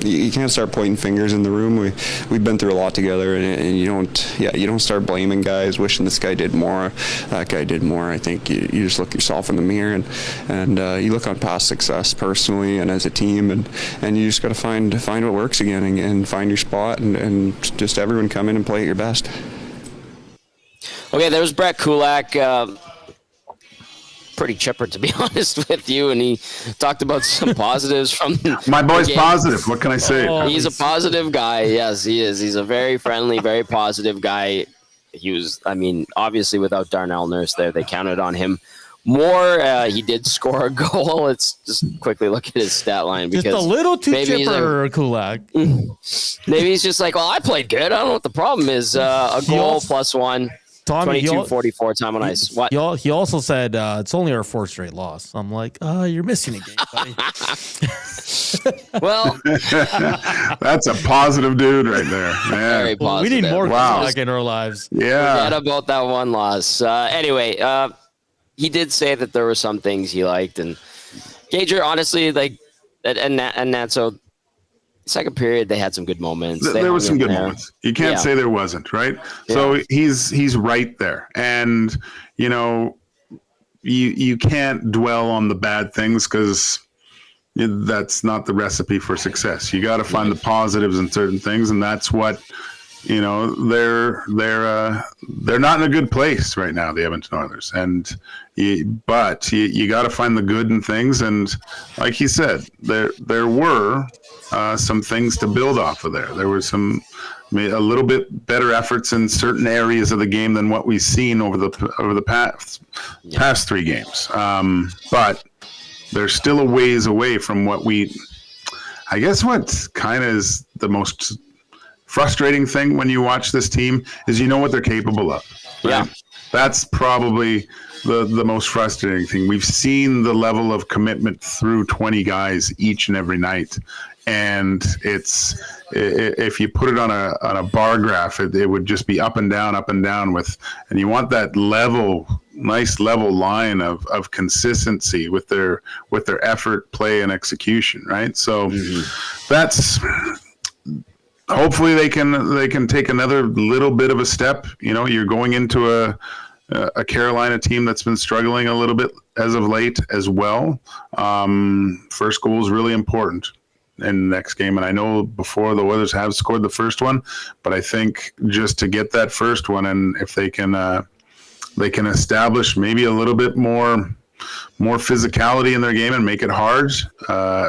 S4: you can't start pointing fingers in the room. We've been through a lot together, and you don't start blaming guys, wishing this guy did more, that guy did more. I think you just look yourself in the mirror and you look on past success personally and as a team, and you just got to find what works again and find your spot and just everyone come in and play at your best.
S1: Okay, there's Brett Kulak. Pretty chipper, to be honest with you, and he talked about some positives from
S2: my boy's positive. What can I say?
S1: He's a positive guy. Yes, he is. He's a very friendly, very positive guy. He was, obviously without Darnell Nurse there, they counted on him more. He did score a goal. Let's just quickly look at his stat line, because
S3: just a little too chipper, Kulak.
S1: Maybe he's just like, well, I played good. I don't know what the problem is. A goal plus one. Tommy, 22-44 time on ice. What?
S3: He also said it's only our fourth straight loss. I'm like, you're missing a game, buddy.
S1: Well,
S2: that's a positive dude right there, man.
S1: Very positive.
S3: We need more Kulak in our lives.
S2: Yeah.
S1: Forget about that one loss. Anyway, he did say that there were some things he liked, and Gager, honestly, and so. Second period, they had some good moments.
S2: There were some good moments. You can't say there wasn't, right? Yeah. So he's right there, and you can't dwell on the bad things, because that's not the recipe for success. You got to find the positives in certain things, and that's what they're not in a good place right now, the Edmonton Oilers, but you got to find the good in things, and like he said, there were some things to build off of there. There were a little bit better efforts in certain areas of the game than what we've seen over the past 3 games. But they're still a ways away from what kind of is the most frustrating thing when you watch this team is what they're capable of. Right? Yeah. That's probably the most frustrating thing. We've seen the level of commitment through 20 guys each and every night. And if you put it on a bar graph, it would just be up and down and you want that nice level line of consistency with their effort, play, and execution, right? So that's hopefully they can take another little bit of a step. You're going into a Carolina team that's been struggling a little bit as of late as well. First goal is really important in the next game, and I know before the Oilers have scored the first one, but I think just to get that first one, and if they can establish maybe a little bit more physicality in their game and make it hard,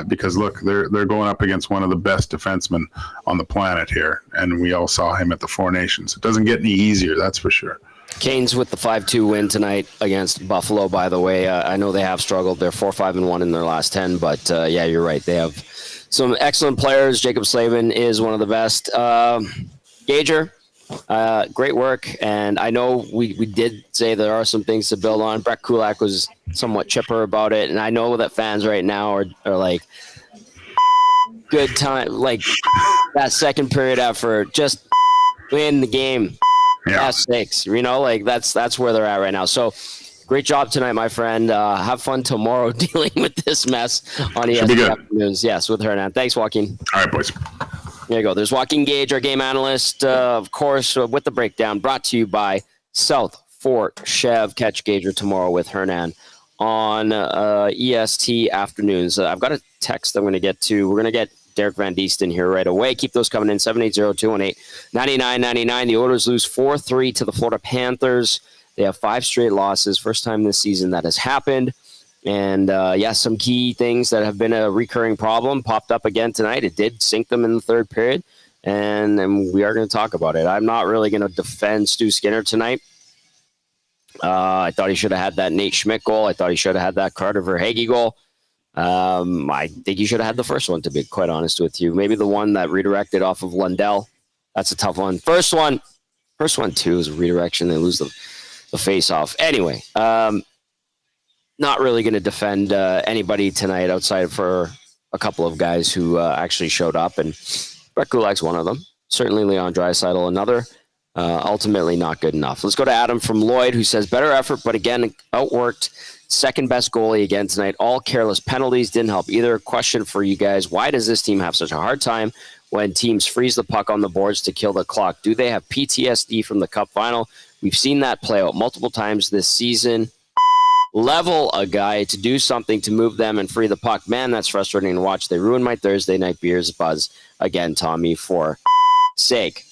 S2: because look, they're going up against one of the best defensemen on the planet here, and we all saw him at the Four Nations. It doesn't get any easier, that's for sure.
S1: Canes with the 5-2 win tonight against Buffalo, by the way. I know they have struggled. They're 4-5-1 in their last 10, but you're right. They have some excellent players. Jacob Slavin is one of the best. Gager, great work. And I know we did say there are some things to build on. Brett Kulak was somewhat chipper about it. And I know that fans right now are like, good time. Like that second period effort, just win the game. Yeah. Stakes, that's where they're at right now. So great job tonight, my friend. Have fun tomorrow dealing with this mess on ESPN Afternoons. Yes, with Hernan. Thanks, Joaquin.
S2: All right, boys.
S1: There you go. There's Joaquin Gage, our game analyst, of course, with the breakdown brought to you by South Fort Chev. Catch Gager tomorrow with Hernan on EST Afternoons. I've got a text I'm going to get to. We're going to get Derek Van Deesten here right away. Keep those coming in. 780-218-9999. The Oilers lose 4-3 to the Florida Panthers. They have 5 straight losses. First time this season that has happened. And yes, some key things that have been a recurring problem popped up again tonight. It did sink them in the third period, and we are going to talk about it. I'm not really going to defend Stu Skinner tonight. I thought he should have had that Nate Schmidt goal. I thought he should have had that Carter Verhaeghe goal. I think he should have had the first one, to be quite honest with you. Maybe the one that redirected off of Lundell. That's a tough one. First one too is a redirection. They lose the face-off. Anyway, not really going to defend anybody tonight outside for a couple of guys who actually showed up, and Brett Kulak's one of them. Certainly Leon Draisaitl another. Ultimately not good enough. Let's go to Adam from Lloyd, who says, better effort, but again, outworked. Second best goalie again tonight. All careless penalties didn't help either. Question for you guys, why does this team have such a hard time when teams freeze the puck on the boards to kill the clock? Do they have PTSD from the Cup final? We've seen that play out multiple times this season. Level a guy to do something to move them and free the puck. Man, that's frustrating to watch. They ruined my Thursday night beers buzz. Again, Tommy, for sake.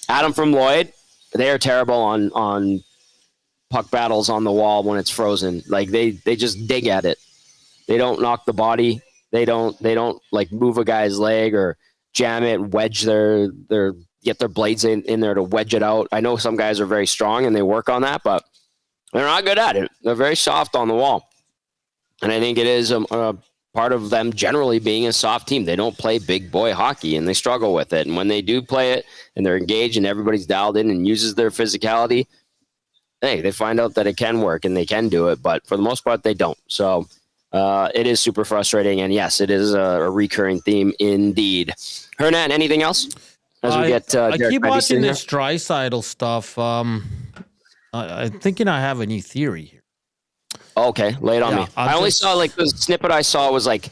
S1: Adam from Lloyd, they are terrible on puck battles on the wall when it's frozen. Like they just dig at it. They don't knock the body. They don't like move a guy's leg or jam it, wedge their get their blades in there to wedge it out. I know some guys are very strong and they work on that, but they're not good at it. They're very soft on the wall. And I think it is a part of them generally being a soft team. They don't play big boy hockey and they struggle with it. And when they do play it and they're engaged and everybody's dialed in and uses their physicality, hey, they find out that it can work and they can do it. But for the most part, they don't. So it is super frustrating. And yes, it is a recurring theme indeed. Hernan, anything else? As we get
S3: I
S1: Derek
S3: keep
S1: Bendy
S3: watching
S1: in
S3: this Draisaitl stuff. I'm thinking I have a new theory here.
S1: Okay, lay it on me. I only saw like the snippet I saw was like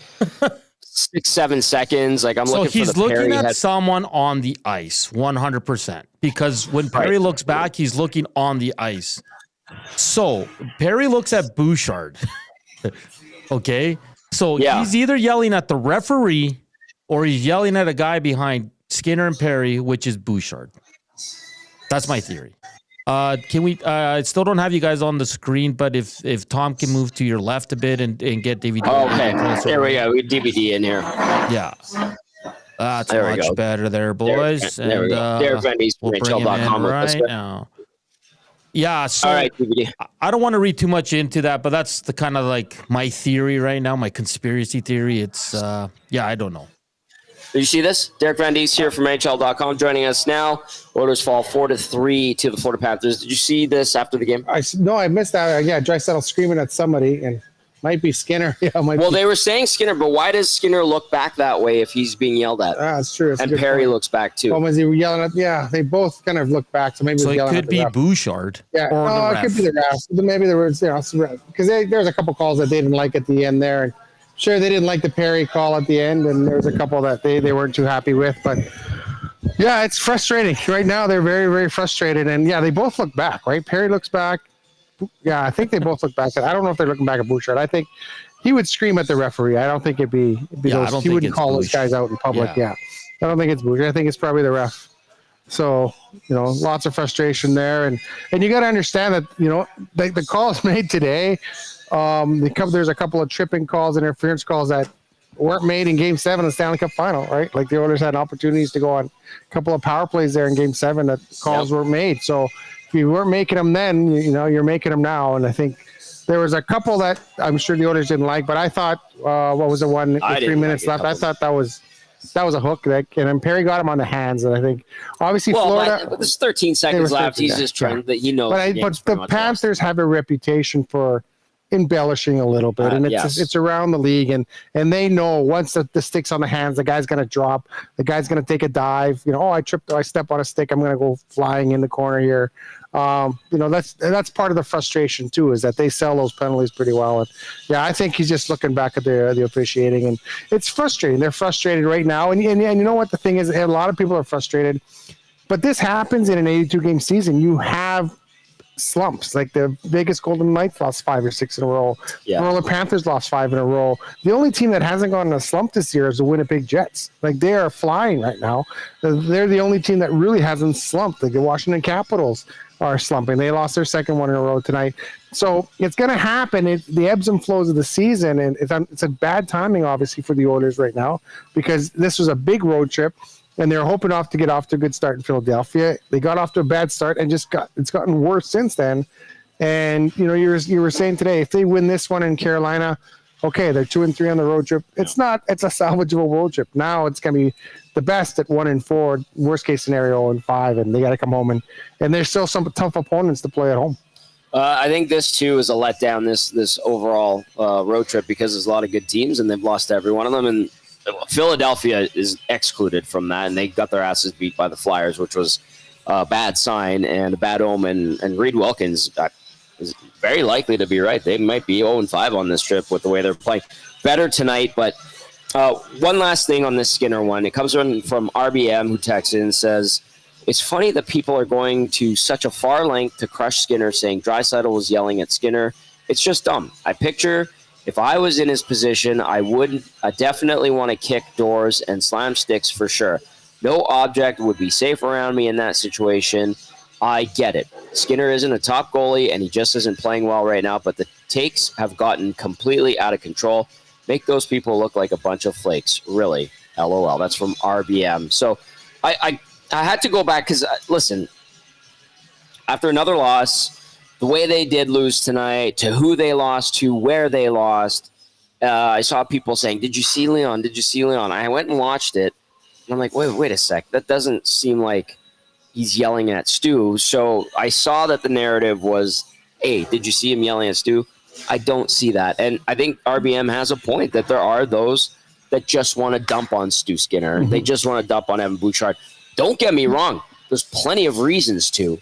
S1: 6-7 seconds. Like I'm looking for the
S3: he's looking
S1: Perry
S3: at someone on the ice 100% because when Perry looks back, he's looking on the ice. So Perry looks at Bouchard. Okay. So he's either yelling at the referee or he's yelling at a guy behind Skinner and Perry, which is Bouchard. That's my theory. Can we? I still don't have you guys on the screen, but if Tom can move to your left a bit and get DVD.
S1: Okay, there we go. We have DVD in here.
S3: Yeah, that's much better there, boys.
S1: There we go. Derek Bendy, NHL.com
S3: right now. Yeah, so
S1: all right, DVD.
S3: I don't want to read too much into that, but that's the kind of like my theory right now, my conspiracy theory. It's I don't know.
S1: Did you see this? Derek Van Diest here from NHL.com joining us now. Oilers fall 4-3 to the Florida Panthers. Did you see this after the game?
S7: No, I missed that. Yeah, Draisaitl screaming at somebody, and might be Skinner. Yeah,
S1: they were saying Skinner, but why does Skinner look back that way if he's being yelled at?
S7: That's true. That's
S1: and Perry looks back too.
S7: Well, was he yelling at? Yeah, they both kind of look back. So maybe
S3: it could be Bouchard.
S7: Yeah, no, it could be the ref. Maybe there was, because there's a couple calls that they didn't like at the end there. And sure, they didn't like the Perry call at the end, and there was a couple that they weren't too happy with. But yeah, it's frustrating right now. They're very, very frustrated, and yeah, they both look back. Right, Perry looks back. Yeah, I think they both look back. I don't know if they're looking back at Bouchard. I think he would scream at the referee. I don't think it'd be those, he wouldn't call those guys out in public. Yeah. I don't think it's Bouchard. I think it's probably the ref. So, lots of frustration there. And you got to understand that, the calls made today, there's a couple of tripping calls, interference calls that weren't made in Game 7 of the Stanley Cup Final, right? Like the Oilers had opportunities to go on a couple of power plays there in Game 7 that calls weren't made. So if you weren't making them then, you're making them now. And I think there was a couple that I'm sure the Oilers didn't like, but I thought, what was the one with 3 minutes left? I thought that was a hook, and then Perry got him on the hands, and I think obviously Florida.
S1: But there's 13 seconds left. He's just trying that he knows.
S7: But the Panthers have a reputation for embellishing a little bit, and it's around the league, and they know once the stick's on the hands, the guy's going to drop, the guy's going to take a dive. I tripped, I step on a stick, I'm going to go flying in the corner here. That's part of the frustration too, is that they sell those penalties pretty well. And I think he's just looking back at the officiating, and it's frustrating. They're frustrated right now, and you know what the thing is, a lot of people are frustrated, but this happens in an 82 game season. You have slumps. Like the Vegas Golden Knights lost 5 or 6 in a row.
S1: Yeah.
S7: The Panthers lost 5 in a row. The only team that hasn't gone in a slump this year is the Winnipeg Jets. Like they are flying right now. They're the only team that really hasn't slumped. Like the Washington Capitals are slumping. They lost their second one in a row tonight. So it's going to happen. The ebbs and flows of the season, and it's a bad timing, obviously, for the Oilers right now because this was a big road trip, and they're hoping to get off to a good start in Philadelphia. They got off to a bad start, and it's gotten worse since then. And you were saying today, if they win this one in Carolina, okay, they're 2-3 on the road trip. It's a salvageable road trip. Now it's going to be the best at 1-4, worst case scenario 0-5, and they got to come home and there's still some tough opponents to play at home.
S1: I think this too is a letdown. This overall road trip because there's a lot of good teams and they've lost every one of them. And Philadelphia is excluded from that, and they got their asses beat by the Flyers, which was a bad sign and a bad omen. And Reed Wilkins is very likely to be right. They might be 0-5 on this trip with the way they're playing. Better tonight, but one last thing on this Skinner one. It comes from RBM, who texts in and says, it's funny that people are going to such a far length to crush Skinner, saying Draisaitl was yelling at Skinner. It's just dumb. I picture if I was in his position, I would definitely want to kick doors and slam sticks for sure. No object would be safe around me in that situation. I get it. Skinner isn't a top goalie, and he just isn't playing well right now, but the takes have gotten completely out of control. Make those people look like a bunch of flakes. Really. LOL. That's from RBM. So I had to go back because, listen, after another loss, the way they did lose tonight, to who they lost to, where they lost, I saw people saying, did you see Leon? Did you see Leon? I went and watched it, and I'm like, wait a sec. That doesn't seem like he's yelling at Stu. So I saw that the narrative was, hey, did you see him yelling at Stu? I don't see that. And I think RBM has a point that there are those that just want to dump on Stu Skinner. Mm-hmm. They just want to dump on Evan Bouchard. Don't get me wrong. There's plenty of reasons to,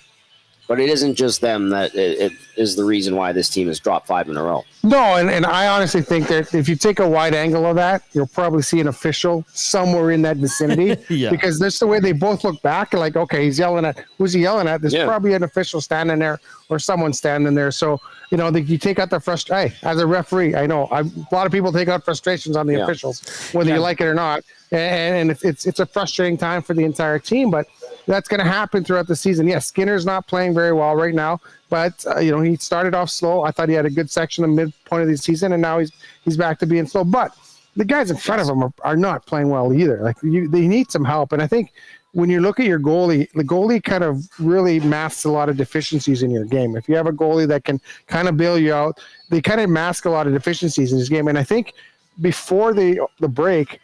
S1: but it isn't just them that it is the reason why this team has dropped 5 in a row.
S7: No, and I honestly think that if you take a wide angle of that, you'll probably see an official somewhere in that vicinity.
S3: Yeah.
S7: Because that's the way they both look back. Like, okay, he's yelling at, who's he yelling at? There's probably an official standing there or someone standing there. So, you take out the frustration. Hey, as a referee, I know a lot of people take out frustrations on the officials, whether you like it or not. And it's a frustrating time for the entire team, but that's going to happen throughout the season. Yes, Skinner's not playing very well right now, but he started off slow. I thought he had a good section of midpoint of the season, and now he's back to being slow. But the guys in front of him are not playing well either. Like they need some help, and I think when you look at your goalie, the goalie kind of really masks a lot of deficiencies in your game. If you have a goalie that can kind of bail you out, they kind of mask a lot of deficiencies in his game. And I think before the break,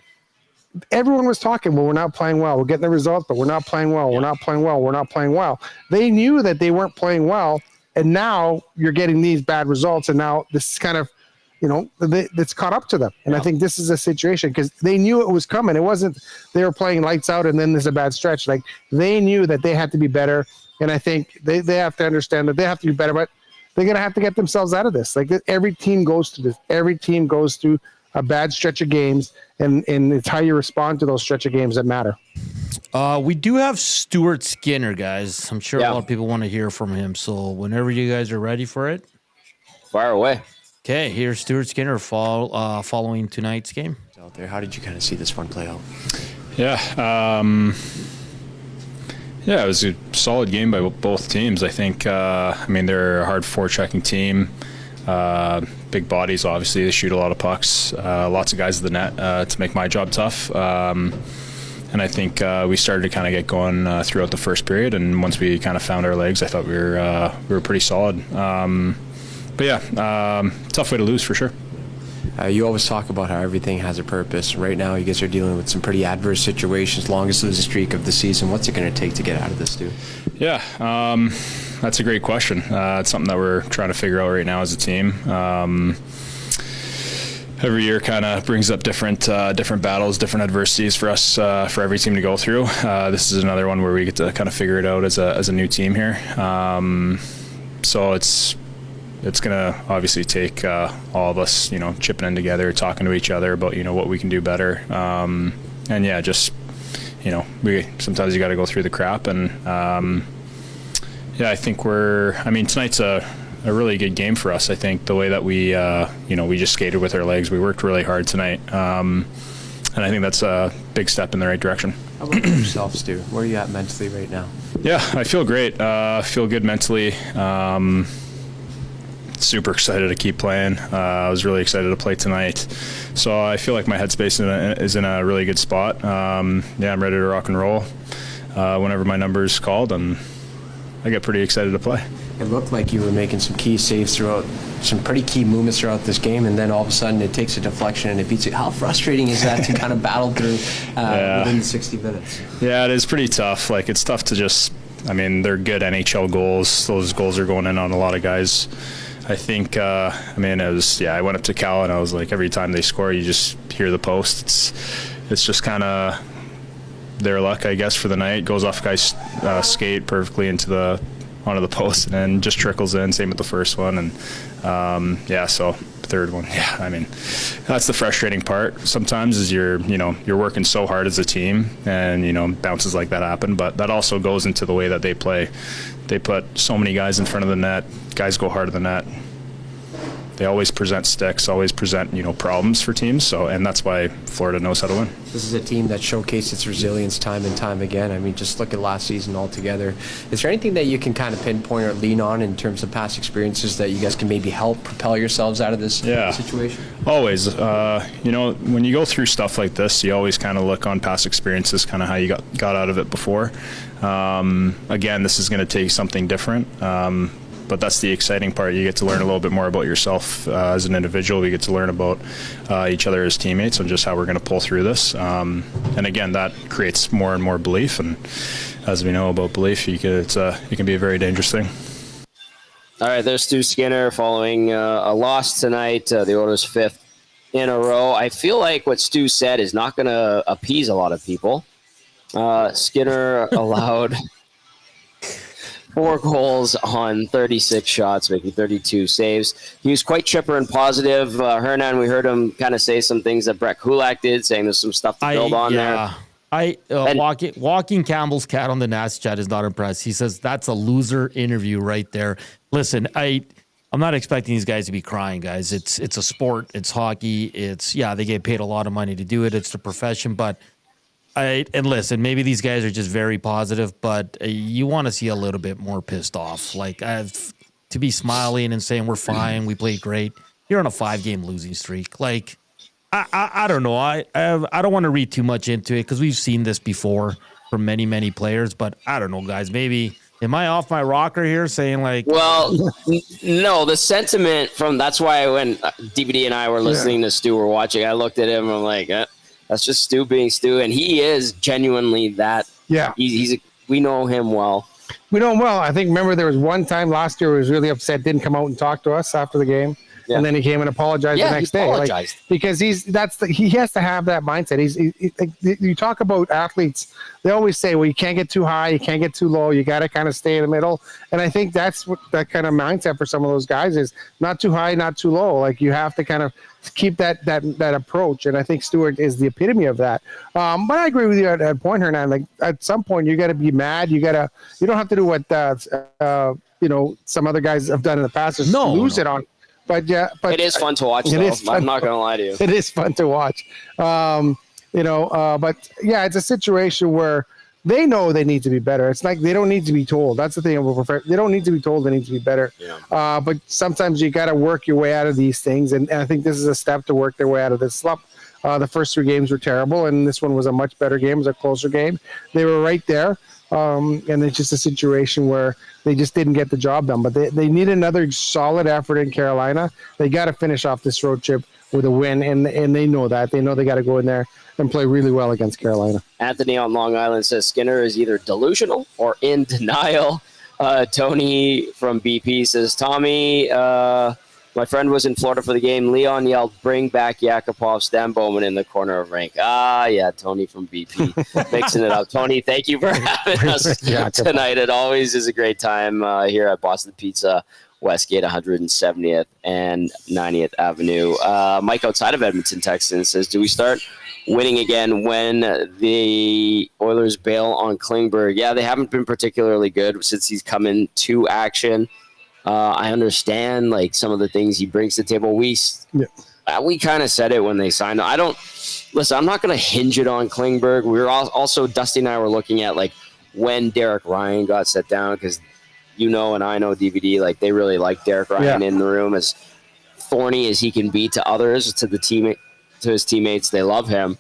S7: everyone was talking, well, we're not playing well. We're getting the results, but we're not playing well. We're not playing well. We're not playing well. They knew that they weren't playing well, and now you're getting these bad results, and now this is kind of, that's caught up to them. And I think this is a situation because they knew it was coming. It wasn't they were playing lights out and then there's a bad stretch. Like they knew that they had to be better, and I think they have to understand that they have to be better, but they're going to have to get themselves out of this. Like every team goes through this. Every team goes through a bad stretch of games, and it's how you respond to those stretch of games that matter.
S3: We do have Stuart Skinner, guys. I'm sure a lot of people want to hear from him. So whenever you guys are ready for it,
S1: fire away.
S3: Okay, here's Stuart Skinner following tonight's game.
S5: Out there, how did you kind of see this one play out?
S8: It was a solid game by both teams. I think, they're a hard forechecking team. Big bodies, obviously. They shoot a lot of pucks. Lots of guys at the net to make my job tough. And I think we started to kind of get going throughout the first period. And once we kind of found our legs, I thought we were pretty solid. Tough way to lose for sure.
S5: You always talk about how everything has a purpose. Right now, you guys are dealing with some pretty adverse situations, longest losing streak of the season. What's it going to take to get out of this, dude?
S8: That's a great question. It's something that we're trying to figure out right now as a team. Every year kind of brings up different battles, different adversities for us, for every team to go through. This is another one where we get to kind of figure it out as a new team here. So it's going to obviously take all of us, chipping in together, talking to each other about, what we can do better. We sometimes you got to go through the crap and, Yeah, I think tonight's a really good game for us. I think the way that we, we just skated with our legs. We worked really hard tonight. And I think that's a big step in the right direction.
S5: How about yourself, Stu? Where are you at mentally right now?
S8: Yeah, I feel great. I feel good mentally. Super excited to keep playing. I was really excited to play tonight. So I feel like my headspace is in a really good spot. I'm ready to rock and roll. Whenever my number is called, and I get pretty excited to play.
S5: It looked like you were making some key saves throughout, some pretty key movements throughout this game, and then all of a sudden it takes a deflection and it beats you. How frustrating is that to kind of battle through within the 60 minutes?
S8: Yeah, it is pretty tough. Like, it's tough to just, they're good NHL goals. Those goals are going in on a lot of guys. I think, I went up to Cal and I was like, every time they score, you just hear the post. It's just kind of their luck, I guess, for the night. Goes off guys' skate perfectly onto the post and then just trickles in. Same with the first one. And so third one. Yeah, that's the frustrating part sometimes is you're working so hard as a team and, bounces like that happen. But that also goes into the way that they play. They put so many guys in front of the net. Guys go hard to the net. They always present sticks, always present, problems for teams. So, and that's why Florida knows how to win.
S5: This is a team that showcased its resilience time and time again. Just look at last season altogether. Is there anything that you can kind of pinpoint or lean on in terms of past experiences that you guys can maybe help propel yourselves out of this situation? Always.
S8: When you go through stuff like this, you always kind of look on past experiences, kind of how you got out of it before. Again, this is going to take something different. But that's the exciting part. You get to learn a little bit more about yourself as an individual. We get to learn about each other as teammates and just how we're going to pull through this. And again, that creates more and more belief. And as we know about belief, it can be a very dangerous thing.
S1: All right, there's Stuart Skinner following a loss tonight, the Oilers' 5th in a row. I feel like what Stu said is not going to appease a lot of people. Skinner allowed 4 goals on 36 shots, making 32 saves. He was quite chipper and positive. Hernan, we heard him kind of say some things that Brett Kulak did, saying there's some stuff to build on there.
S3: Walking Campbell's cat on the Nats chat is not impressed. He says that's a loser interview right there. Listen, I'm not expecting these guys to be crying, guys. It's a sport. It's hockey. They get paid a lot of money to do it. It's the profession, but and listen, maybe these guys are just very positive, but you want to see a little bit more pissed off. Like, to be smiling and saying we're fine, we played great. You're on a 5-game losing streak. Like, I don't know. I don't want to read too much into it because we've seen this before from many, many players. But I don't know, guys. Maybe am I off my rocker here saying like?
S1: Well, no. The sentiment from that's why when DVD and I were listening to Stu or watching, I looked at him and I'm like. That's just Stu being Stu, and he is genuinely that.
S7: Yeah,
S1: we know him well.
S7: We know him well. I think, remember, there was one time last year where he was really upset, didn't come out and talk to us after the game, and then he came and apologized the next day.
S1: Apologized.
S7: Because he has to have that mindset. You talk about athletes, they always say, well, you can't get too high, you can't get too low, you got to kind of stay in the middle. And I think that's what that kind of mindset for some of those guys is, not too high, not too low. Like, you have to kind of keep that approach, and I think Stuart is the epitome of that. But I agree with you at that point, Hernan. Like, at some point, you got to be mad. You don't have to do what some other guys have done in the past. Just lose it on. But
S1: it is fun to watch. I'm not going to lie to you.
S7: It is fun to watch. But yeah, it's a situation where they know they need to be better. It's like they don't need to be told. That's the thing. They don't need to be told they need to be better. Yeah. But sometimes you got to work your way out of these things. And I think this is a step to work their way out of this slump. The first 3 games were terrible, and this one was a much better game. It was a closer game. They were right there. And it's just a situation where they just didn't get the job done. But they need another solid effort in Carolina. They got to finish off this road trip with a win, and they know that. They know they got to go in there and play really well against Carolina.
S1: Anthony on Long Island says Skinner is either delusional or in denial. Tony from BP says, Tommy, my friend was in Florida for the game. Leon yelled, bring back Yakupov, Stan Bowman in the corner of rink. Yeah, Tony from BP. Mixing it up. Tony, thank you for having us tonight. It always is a great time here at Boston Pizza Westgate, 170th and 90th Avenue. Mike outside of Edmonton, Texas, says, do we start winning again when the Oilers bail on Klingberg? Yeah, they haven't been particularly good since he's come into action. I understand like some of the things he brings to the table. We kind of said it when they signed him. I'm not going to hinge it on Klingberg. We were also, Dusty and I were looking at like when Derek Ryan got set down, because and I know DVD, like they really like Derek Ryan in the room, as thorny as he can be to others, to his teammates. They love him.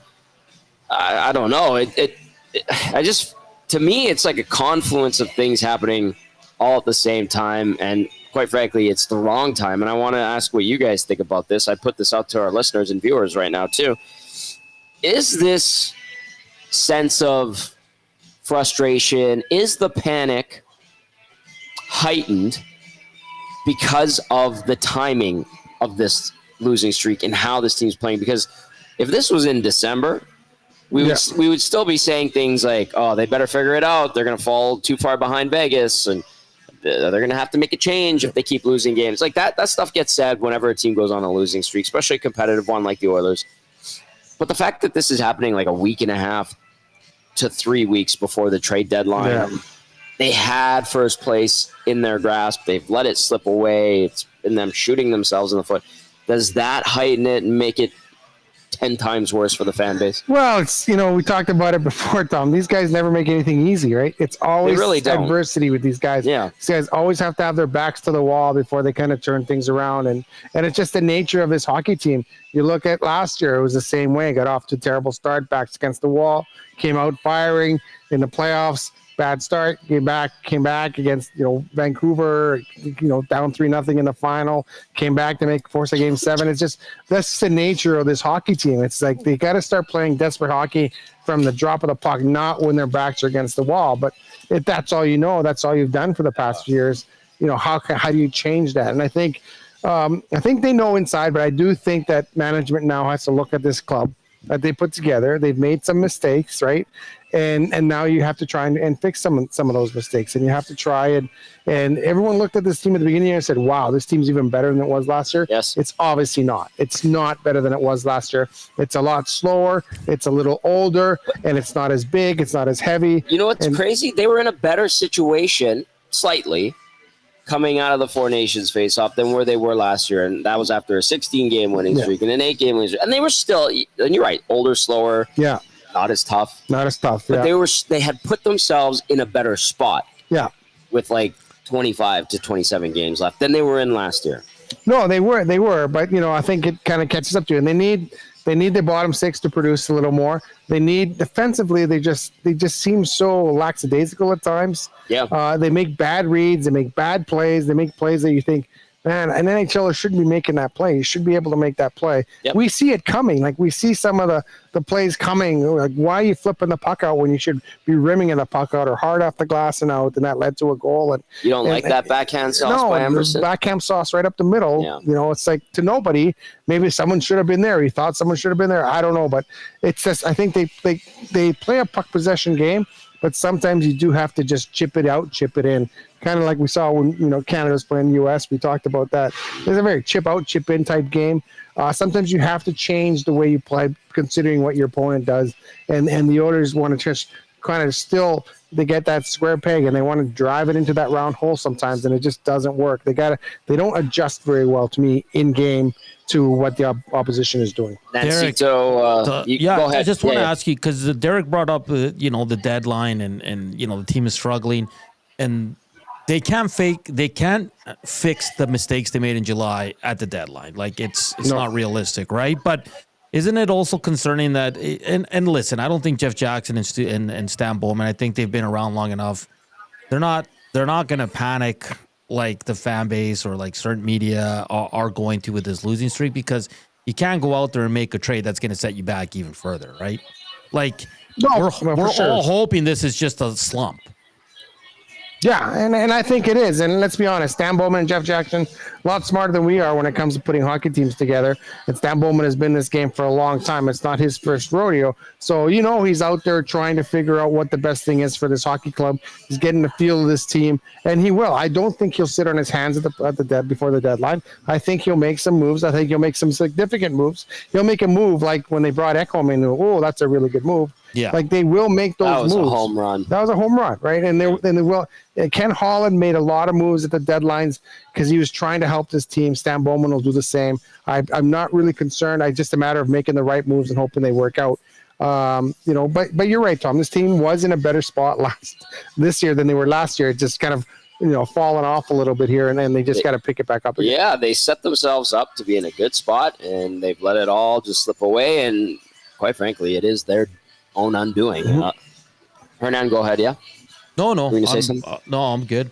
S1: I don't know. To me, it's like a confluence of things happening all at the same time. And quite frankly, it's the wrong time. And I want to ask what you guys think about this. I put this out to our listeners and viewers right now too. Is this sense of frustration, is the panic heightened because of the timing of this losing streak and how this team's playing? Because if this was in December, we would still be saying things like, oh, they better figure it out. They're going to fall too far behind Vegas, and they're going to have to make a change if they keep losing games. Like that stuff gets said whenever a team goes on a losing streak, especially a competitive one like the Oilers. But the fact that this is happening like a week and a half to 3 weeks before the trade deadline, they had first place in their grasp. They've let it slip away. It's been them shooting themselves in the foot. Does that heighten it and make it 10 times worse for the fan base?
S7: Well, it's, we talked about it before, Tom. These guys never make anything easy, right? It's always adversity with these guys. Yeah. These guys always have to have their backs to the wall before they kind of turn things around. And it's just the nature of this hockey team. You look at last year, it was the same way. Got off to a terrible start, backs against the wall, came out firing in the playoffs. Bad start, came back against Vancouver, down 3-0 in the final, came back to force a game 7. It's just, that's the nature of this hockey team. It's like they got to start playing desperate hockey from the drop of the puck, not when their backs are against the wall. But if that's all that's all you've done for the past few years, how do you change that? And I think they know inside, but I do think that management now has to look at this club that they put together. They've made some mistakes, right? And now you have to try and fix some of those mistakes, and you have to try and everyone looked at this team at the beginning and said, wow, this team's even better than it was last year.
S1: Yes.
S7: It's obviously not. It's not better than it was last year. It's a lot slower. It's a little older, and it's not as big. It's not as heavy.
S1: You know what's crazy? They were in a better situation, slightly, coming out of the Four Nations face-off than where they were last year, and that was after a 16-game winning streak and an 8-game winning streak. And they were still, and you're right, older, slower.
S7: Yeah.
S1: Not as tough.
S7: But
S1: they had put themselves in a better spot.
S7: Yeah.
S1: With like 25 to 27 games left than they were in last year.
S7: No, they were, but I think it kind of catches up to you. And they need their bottom six to produce a little more. They need defensively. They just seem so lackadaisical at times.
S1: Yeah.
S7: They make bad reads. They make bad plays. They make plays that you think, man, an NHLer shouldn't be making that play. You should be able to make that play.
S1: Yep.
S7: We see it coming. Like, we see some of the plays coming. Like, why are you flipping the puck out when you should be rimming the puck out or hard off the glass and out, and that led to a goal? And
S1: you don't like that backhand sauce by Emerson?
S7: Backhand sauce right up the middle. Yeah. It's like, to nobody. Maybe someone should have been there. He thought someone should have been there. I don't know. But it's just, I think they play a puck possession game, but sometimes you do have to just chip it out, chip it in. Kind of like we saw when Canada's playing the U.S. We talked about that. It's a very chip out, chip in type game. Sometimes you have to change the way you play, considering what your opponent does. And the Oilers want to just kind of still, they get that square peg and they want to drive it into that round hole sometimes, and it just doesn't work. They don't adjust very well, to me, in game to what the opposition is doing.
S3: Derek,
S1: go ahead.
S3: I just want to ask you, because Derek brought up the deadline and the team is struggling, and they can't fix the mistakes they made in July at the deadline. Like, it's not realistic, right? But isn't it also concerning that, and listen, I don't think Jeff Jackson and Stan Bowman, I think they've been around long enough. They're not going to panic like the fan base or like certain media are going to with this losing streak, because you can't go out there and make a trade that's going to set you back even further, right? Like, we're all hoping this is just a slump.
S7: Yeah, and I think it is. And let's be honest, Stan Bowman and Jeff Jackson, a lot smarter than we are when it comes to putting hockey teams together. And Stan Bowman has been in this game for a long time. It's not his first rodeo. So, he's out there trying to figure out what the best thing is for this hockey club. He's getting the feel of this team, and he will. I don't think he'll sit on his hands before the deadline. I think he'll make some moves. I think he'll make some significant moves. He'll make a move like when they brought Ekholm in. Oh, that's a really good move.
S3: Yeah.
S7: Like they will make those moves.
S1: That was a home run.
S7: That was a home run, right? And they will. Ken Holland made a lot of moves at the deadlines because he was trying to help this team. Stan Bowman will do the same. I'm not really concerned. It's just a matter of making the right moves and hoping they work out. But you're right, Tom. This team was in a better spot this year than they were last year. It just kind of fallen off a little bit here, and then they just got to pick it back up again.
S1: Yeah, they set themselves up to be in a good spot, and they've let it all just slip away. And quite frankly, it is their own undoing. Hernan, go ahead. Yeah.
S3: No.
S1: Were you gonna say something?
S3: No, I'm good.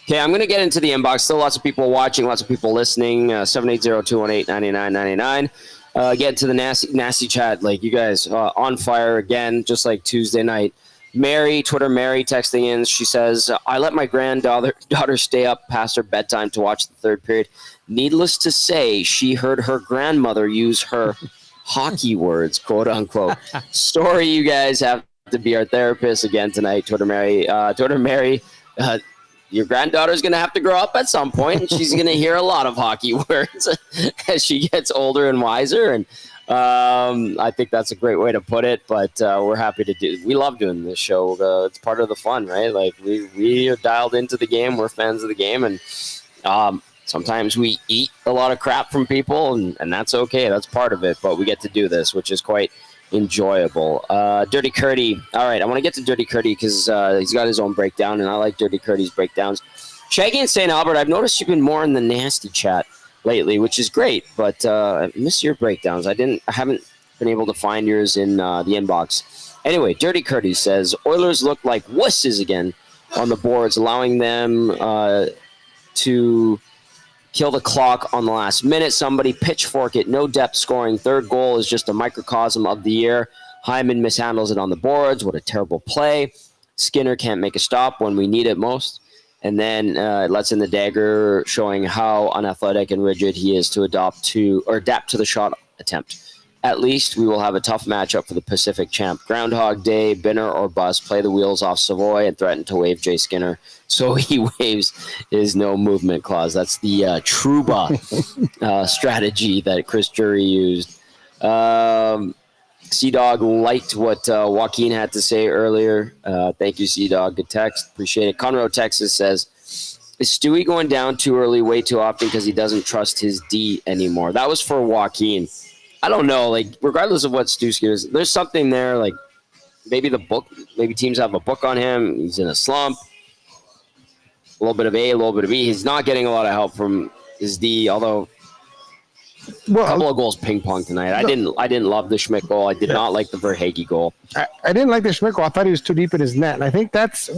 S1: Okay, I'm going to get into the inbox. Still lots of people watching, lots of people listening. 780-218-9999. Get to the nasty chat. Like, you guys on fire again, just like Tuesday night. Mary, Twitter Mary, texting in. She says, I let my granddaughter stay up past her bedtime to watch the third period. Needless to say, she heard her grandmother use her hockey words, quote unquote. Sorry, you guys have to be our therapist again tonight, Twitter Mary. Your granddaughter's going to have to grow up at some point, and she's going to hear a lot of hockey words as she gets older and wiser. And I think that's a great way to put it, but we're happy to do. We love doing this show. It's part of the fun, right? Like we are dialed into the game. We're fans of the game, and sometimes we eat a lot of crap from people, and that's okay. That's part of it, but we get to do this, which is quite enjoyable. Dirty Curdy. All right, I want to get to Dirty Curdy because he's got his own breakdown, and I like Dirty Curdy's breakdowns. Shaggy and St. Albert, I've noticed you've been more in the nasty chat lately, which is great, but I miss your breakdowns. I haven't been able to find yours in the inbox. Anyway, Dirty Curdy says, Oilers look like wusses again on the boards, allowing them to kill the clock on the last minute. Somebody pitchfork it. No depth scoring. Third goal is just a microcosm of the year. Hyman mishandles it on the boards. What a terrible play. Skinner can't make a stop when we need it most. And then it lets in the dagger, showing how unathletic and rigid he is to adapt to the shot attempt. At least we will have a tough matchup for the Pacific champ. Groundhog Day, Binner or bust, play the wheels off Savoy and threaten to waive Jay Skinner. So he waives his no movement clause. That's the Trouba strategy that Chris Jury used. C-Dog liked what Joaquin had to say earlier. Thank you, C-Dog. Good text. Appreciate it. Conroe, Texas says, is Stewie going down too early way too often because he doesn't trust his D anymore? That was for Joaquin. I don't know. Like, regardless of what Stu Skinner is, there's something there. Like, maybe teams have a book on him. He's in a slump. A little bit of A, a little bit of B. He's not getting a lot of help from his D, although a couple of goals ping-pong tonight. I didn't love the Schmidt goal. I did not like the Verhaeghe goal.
S7: I didn't like the Schmidt goal. I thought he was too deep in his net, and I think that's...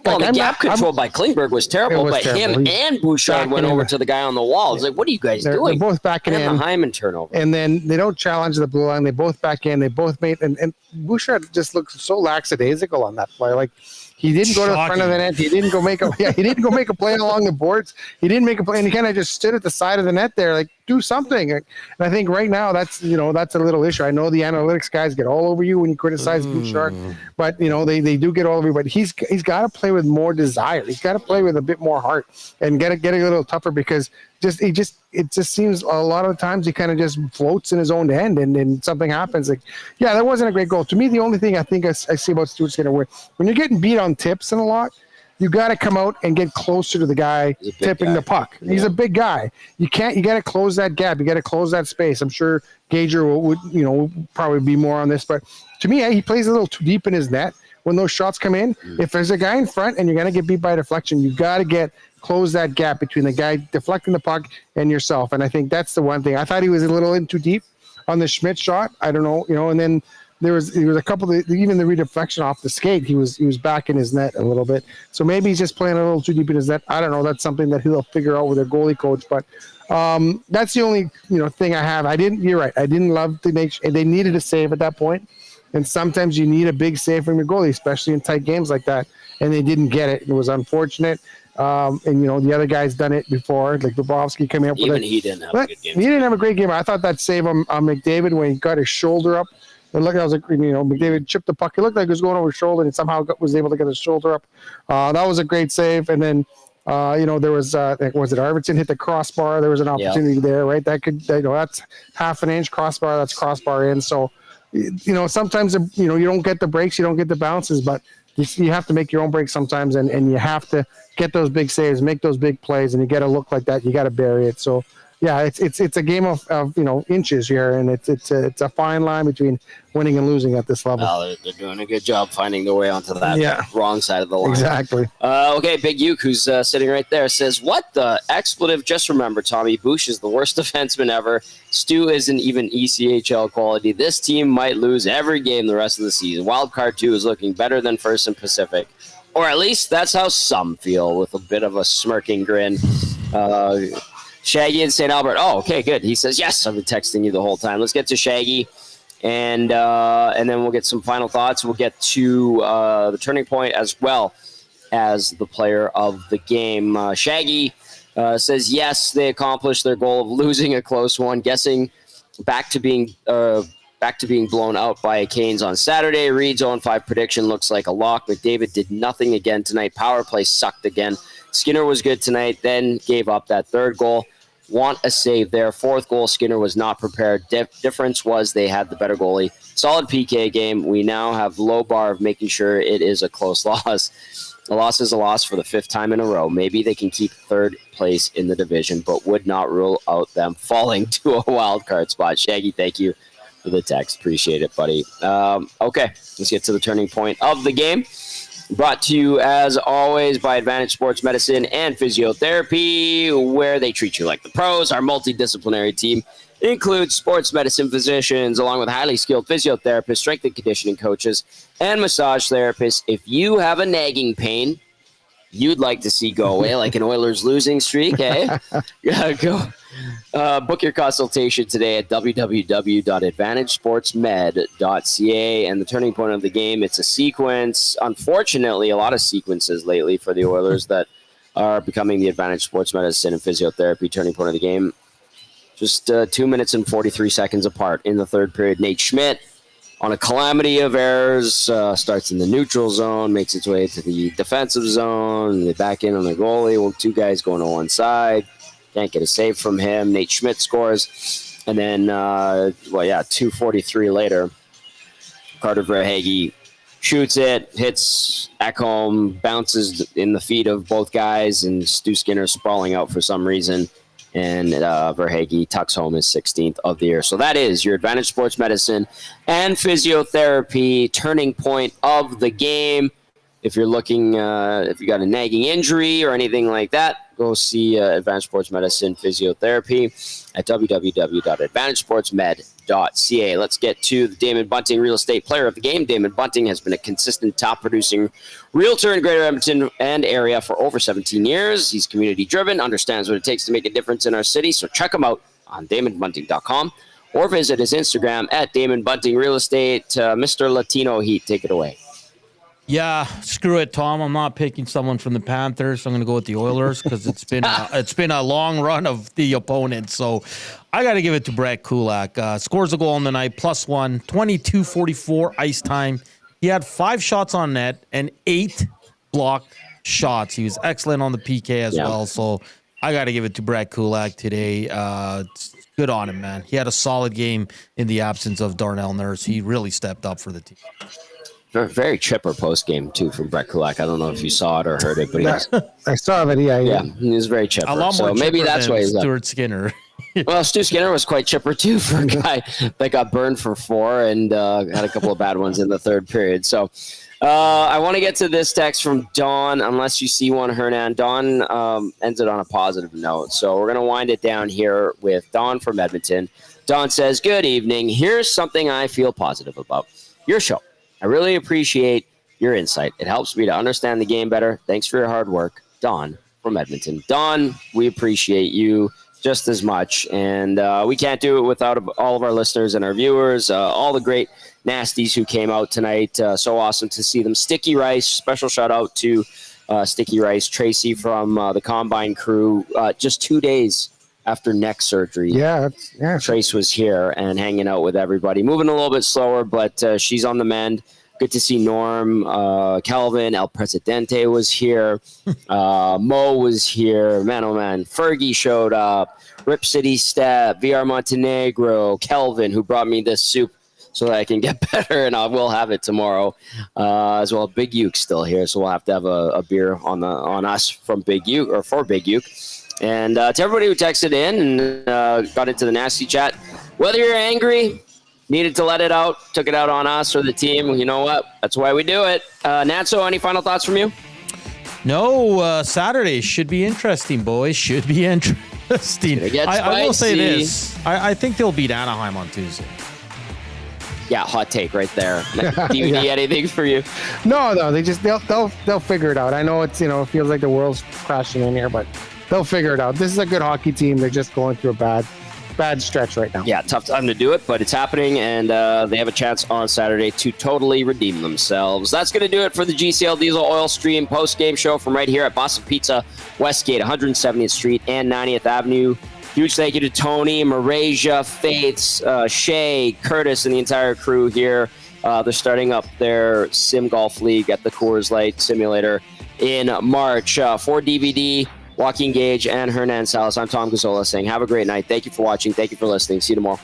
S1: Well, the gap control by Klingberg was terrible, but
S7: terrible.
S1: Him and Bouchard went over to the guy on the wall. It's like, what are you guys doing?
S7: They're both backing in.
S1: And the Hyman turnover.
S7: And then they don't challenge the blue line. They both back in. They both made... And Bouchard just looks so lackadaisical on that play. Like, he didn't go to the front of the net. He didn't go make a play along the boards. He didn't make a play, and he kind of just stood at the side of the net there, like, do something. And I think right now that's a little issue. I know the analytics guys get all over you when you criticize Bouchard, but they do get all over you. But he's got to play with more desire. He's got to play with a bit more heart and get a little tougher because it just seems a lot of times he kind of just floats in his own end and something happens. Like, yeah, that wasn't a great goal. To me, the only thing I think I see about Stuart Skinner, when you're getting beat on tips and a lot, you got to come out and get closer to the guy tipping the puck. Yeah. He's a big guy. You got to close that gap. You got to close that space. I'm sure Gager would probably be more on this, but to me, he plays a little too deep in his net. When those shots come in, if there's a guy in front and you're going to get beat by a deflection, you got to close that gap between the guy deflecting the puck and yourself. And I think that's the one thing. I thought he was a little in too deep on the Schmidt shot. I don't know, and then there was a couple of even the redeflection off the skate. He was back in his net a little bit. So maybe he's just playing a little too deep in his net. I don't know. That's something that he'll figure out with their goalie coach. But that's the only thing I have. You're right. I didn't love the make. They needed a save at that point. And sometimes you need a big save from your goalie, especially in tight games like that. And they didn't get it. It was unfortunate. And the other guy's done it before, like Bobrovsky coming up with it.
S1: He didn't have a good game.
S7: He didn't have a great game. I thought that save on McDavid when he got his shoulder up. And look, I was like, McDavid chipped the puck. It looked like it was going over his shoulder, and somehow was able to get his shoulder up. That was a great save. And then, there was Arvidsson hit the crossbar? There was an opportunity there, right? That's half an inch crossbar. That's crossbar in. So, sometimes you don't get the breaks, you don't get the bounces, but you have to make your own breaks sometimes, and you have to get those big saves, make those big plays, and you got to look like that. You got to bury it. So, yeah, it's a game of inches here, and it's a fine line between winning and losing at this level.
S1: Well, they're doing a good job finding their way onto that wrong side of the line.
S7: Exactly.
S1: Okay, Big Uke, who's sitting right there, says, what the expletive? Just remember, Tommy, Bush is the worst defenseman ever. Stu isn't even ECHL quality. This team might lose every game the rest of the season. Wildcard 2 is looking better than First and Pacific. Or at least that's how some feel, with a bit of a smirking grin. Shaggy in St. Albert. Oh, okay, good. He says, yes, I've been texting you the whole time. Let's get to Shaggy, and then we'll get some final thoughts. We'll get to the turning point as well as the player of the game. Shaggy says, yes, they accomplished their goal of losing a close one, guessing back to being blown out by Canes on Saturday. Reed's 0-5 prediction looks like a lock. McDavid did nothing again tonight. Power play sucked again. Skinner was good tonight, then gave up that third goal. Want a save there. Fourth goal, Skinner was not prepared. Difference was they had the better goalie. Solid PK game. We now have low bar of making sure it is a close loss. A loss is a loss for the fifth time in a row. Maybe they can keep third place in the division, but would not rule out them falling to a wild card spot. Shaggy, thank you for the text. Appreciate it, buddy. Okay, let's get to the turning point of the game. Brought to you, as always, by Advantage Sports Medicine and Physiotherapy, where they treat you like the pros. Our multidisciplinary team includes sports medicine physicians, along with highly skilled physiotherapists, strength and conditioning coaches, and massage therapists. If you have a nagging pain you'd like to see go away, like an Oilers losing streak, eh? Go book your consultation today at www.advantagesportsmed.ca. And the turning point of the game, it's a sequence. Unfortunately, a lot of sequences lately for the Oilers that are becoming the Advantage Sports Medicine and Physiotherapy turning point of the game. Just 2 minutes and 43 seconds apart in the third period. Nate Schmidt, on a calamity of errors, starts in the neutral zone, makes its way to the defensive zone. They back in on the goalie. Well, two guys going to one side. Can't get a save from him. Nate Schmidt scores. And then, 2:43 later, Carter Verhaeghe shoots it, hits Ekholm, bounces in the feet of both guys, and Stu Skinner sprawling out for some reason. And Verhaeghe tucks home his 16th of the year. So that is your Advantage Sports Medicine and Physiotherapy turning point of the game. If you're looking, if you got a nagging injury or anything like that, go see Advantage Sports Medicine Physiotherapy at www.advantagesportsmed.ca. Let's get to the Damon Bunting Real Estate Player of the Game. Damon Bunting has been a consistent top-producing realtor in Greater Edmonton and area for over 17 years. He's community-driven, understands what it takes to make a difference in our city, so check him out on damonbunting.com or visit his Instagram at Damon Bunting Real Estate. Mr. Latino Heat, take it away.
S3: Yeah, screw it, Tom. I'm not picking someone from the Panthers. I'm going to go with the Oilers because it's been a long run of the opponent. So I got to give it to Brett Kulak. Scores a goal in the night, +1, 22:44 ice time. He had 5 shots on net and 8 blocked shots. He was excellent on the PK as well. So I got to give it to Brett Kulak today. Good on him, man. He had a solid game in the absence of Darnell Nurse. He really stepped up for the team.
S1: Very chipper post game too from Brett Kulak. I don't know if you saw it or heard it, but
S7: I saw it. Yeah,
S1: he was very chipper.
S3: A lot more
S1: so maybe that's why he's
S3: Stuart Skinner.
S1: Well, Stu Skinner was quite chipper too for a guy that got burned for 4 and had a couple of bad ones in the third period. So I want to get to this text from Don, unless you see one, Hernan. Don ends it on a positive note. So we're going to wind it down here with Don from Edmonton. Don says, good evening. Here's something I feel positive about. Your show. I really appreciate your insight. It helps me to understand the game better. Thanks for your hard work. Don from Edmonton. Don, we appreciate you just as much. And we can't do it without all of our listeners and our viewers, all the great Nasties who came out tonight. So awesome to see them. Sticky Rice, special shout out to Sticky Rice, Tracy from the Combine crew, just 2 days after neck surgery.
S7: Yeah.
S1: Trace was here and hanging out with everybody. Moving a little bit slower, but she's on the mend. Good to see Norm, Calvin, El Presidente was here. Mo was here. Man, oh man. Fergie showed up. Rip City Step, VR Montenegro, Kelvin, who brought me this soup so that I can get better, and I will have it tomorrow. As well, Big Uke's still here, so we'll have to have a beer on us from Big Uke, or for Big Uke. And to everybody who texted in and got into the nasty chat, whether you're angry, needed to let it out, took it out on us or the team, you know what? That's why we do it. Natso, any final thoughts from you?
S3: No, Saturday should be interesting, boys. Should be interesting. I will say this. I think they'll beat Anaheim on Tuesday.
S1: Yeah, hot take right there. DVD, anything for you?
S7: No, they'll figure it out. I know it feels like the world's crashing in here, but they'll figure it out. This is a good hockey team. They're just going through a bad stretch right now.
S1: Yeah, tough time to do it, but it's happening, and they have a chance on Saturday to totally redeem themselves. That's going to do it for the GCL Diesel Oil Stream post-game show from right here at Boston Pizza, Westgate, 170th Street and 90th Avenue. Huge thank you to Tony, Marasia, Fates, Shay, Curtis, and the entire crew here. They're starting up their Sim Golf League at the Coors Light Simulator in March. For DVD, Joaquin Gage and Hernan Salas, I'm Tom Gazzola saying have a great night. Thank you for watching. Thank you for listening. See you tomorrow.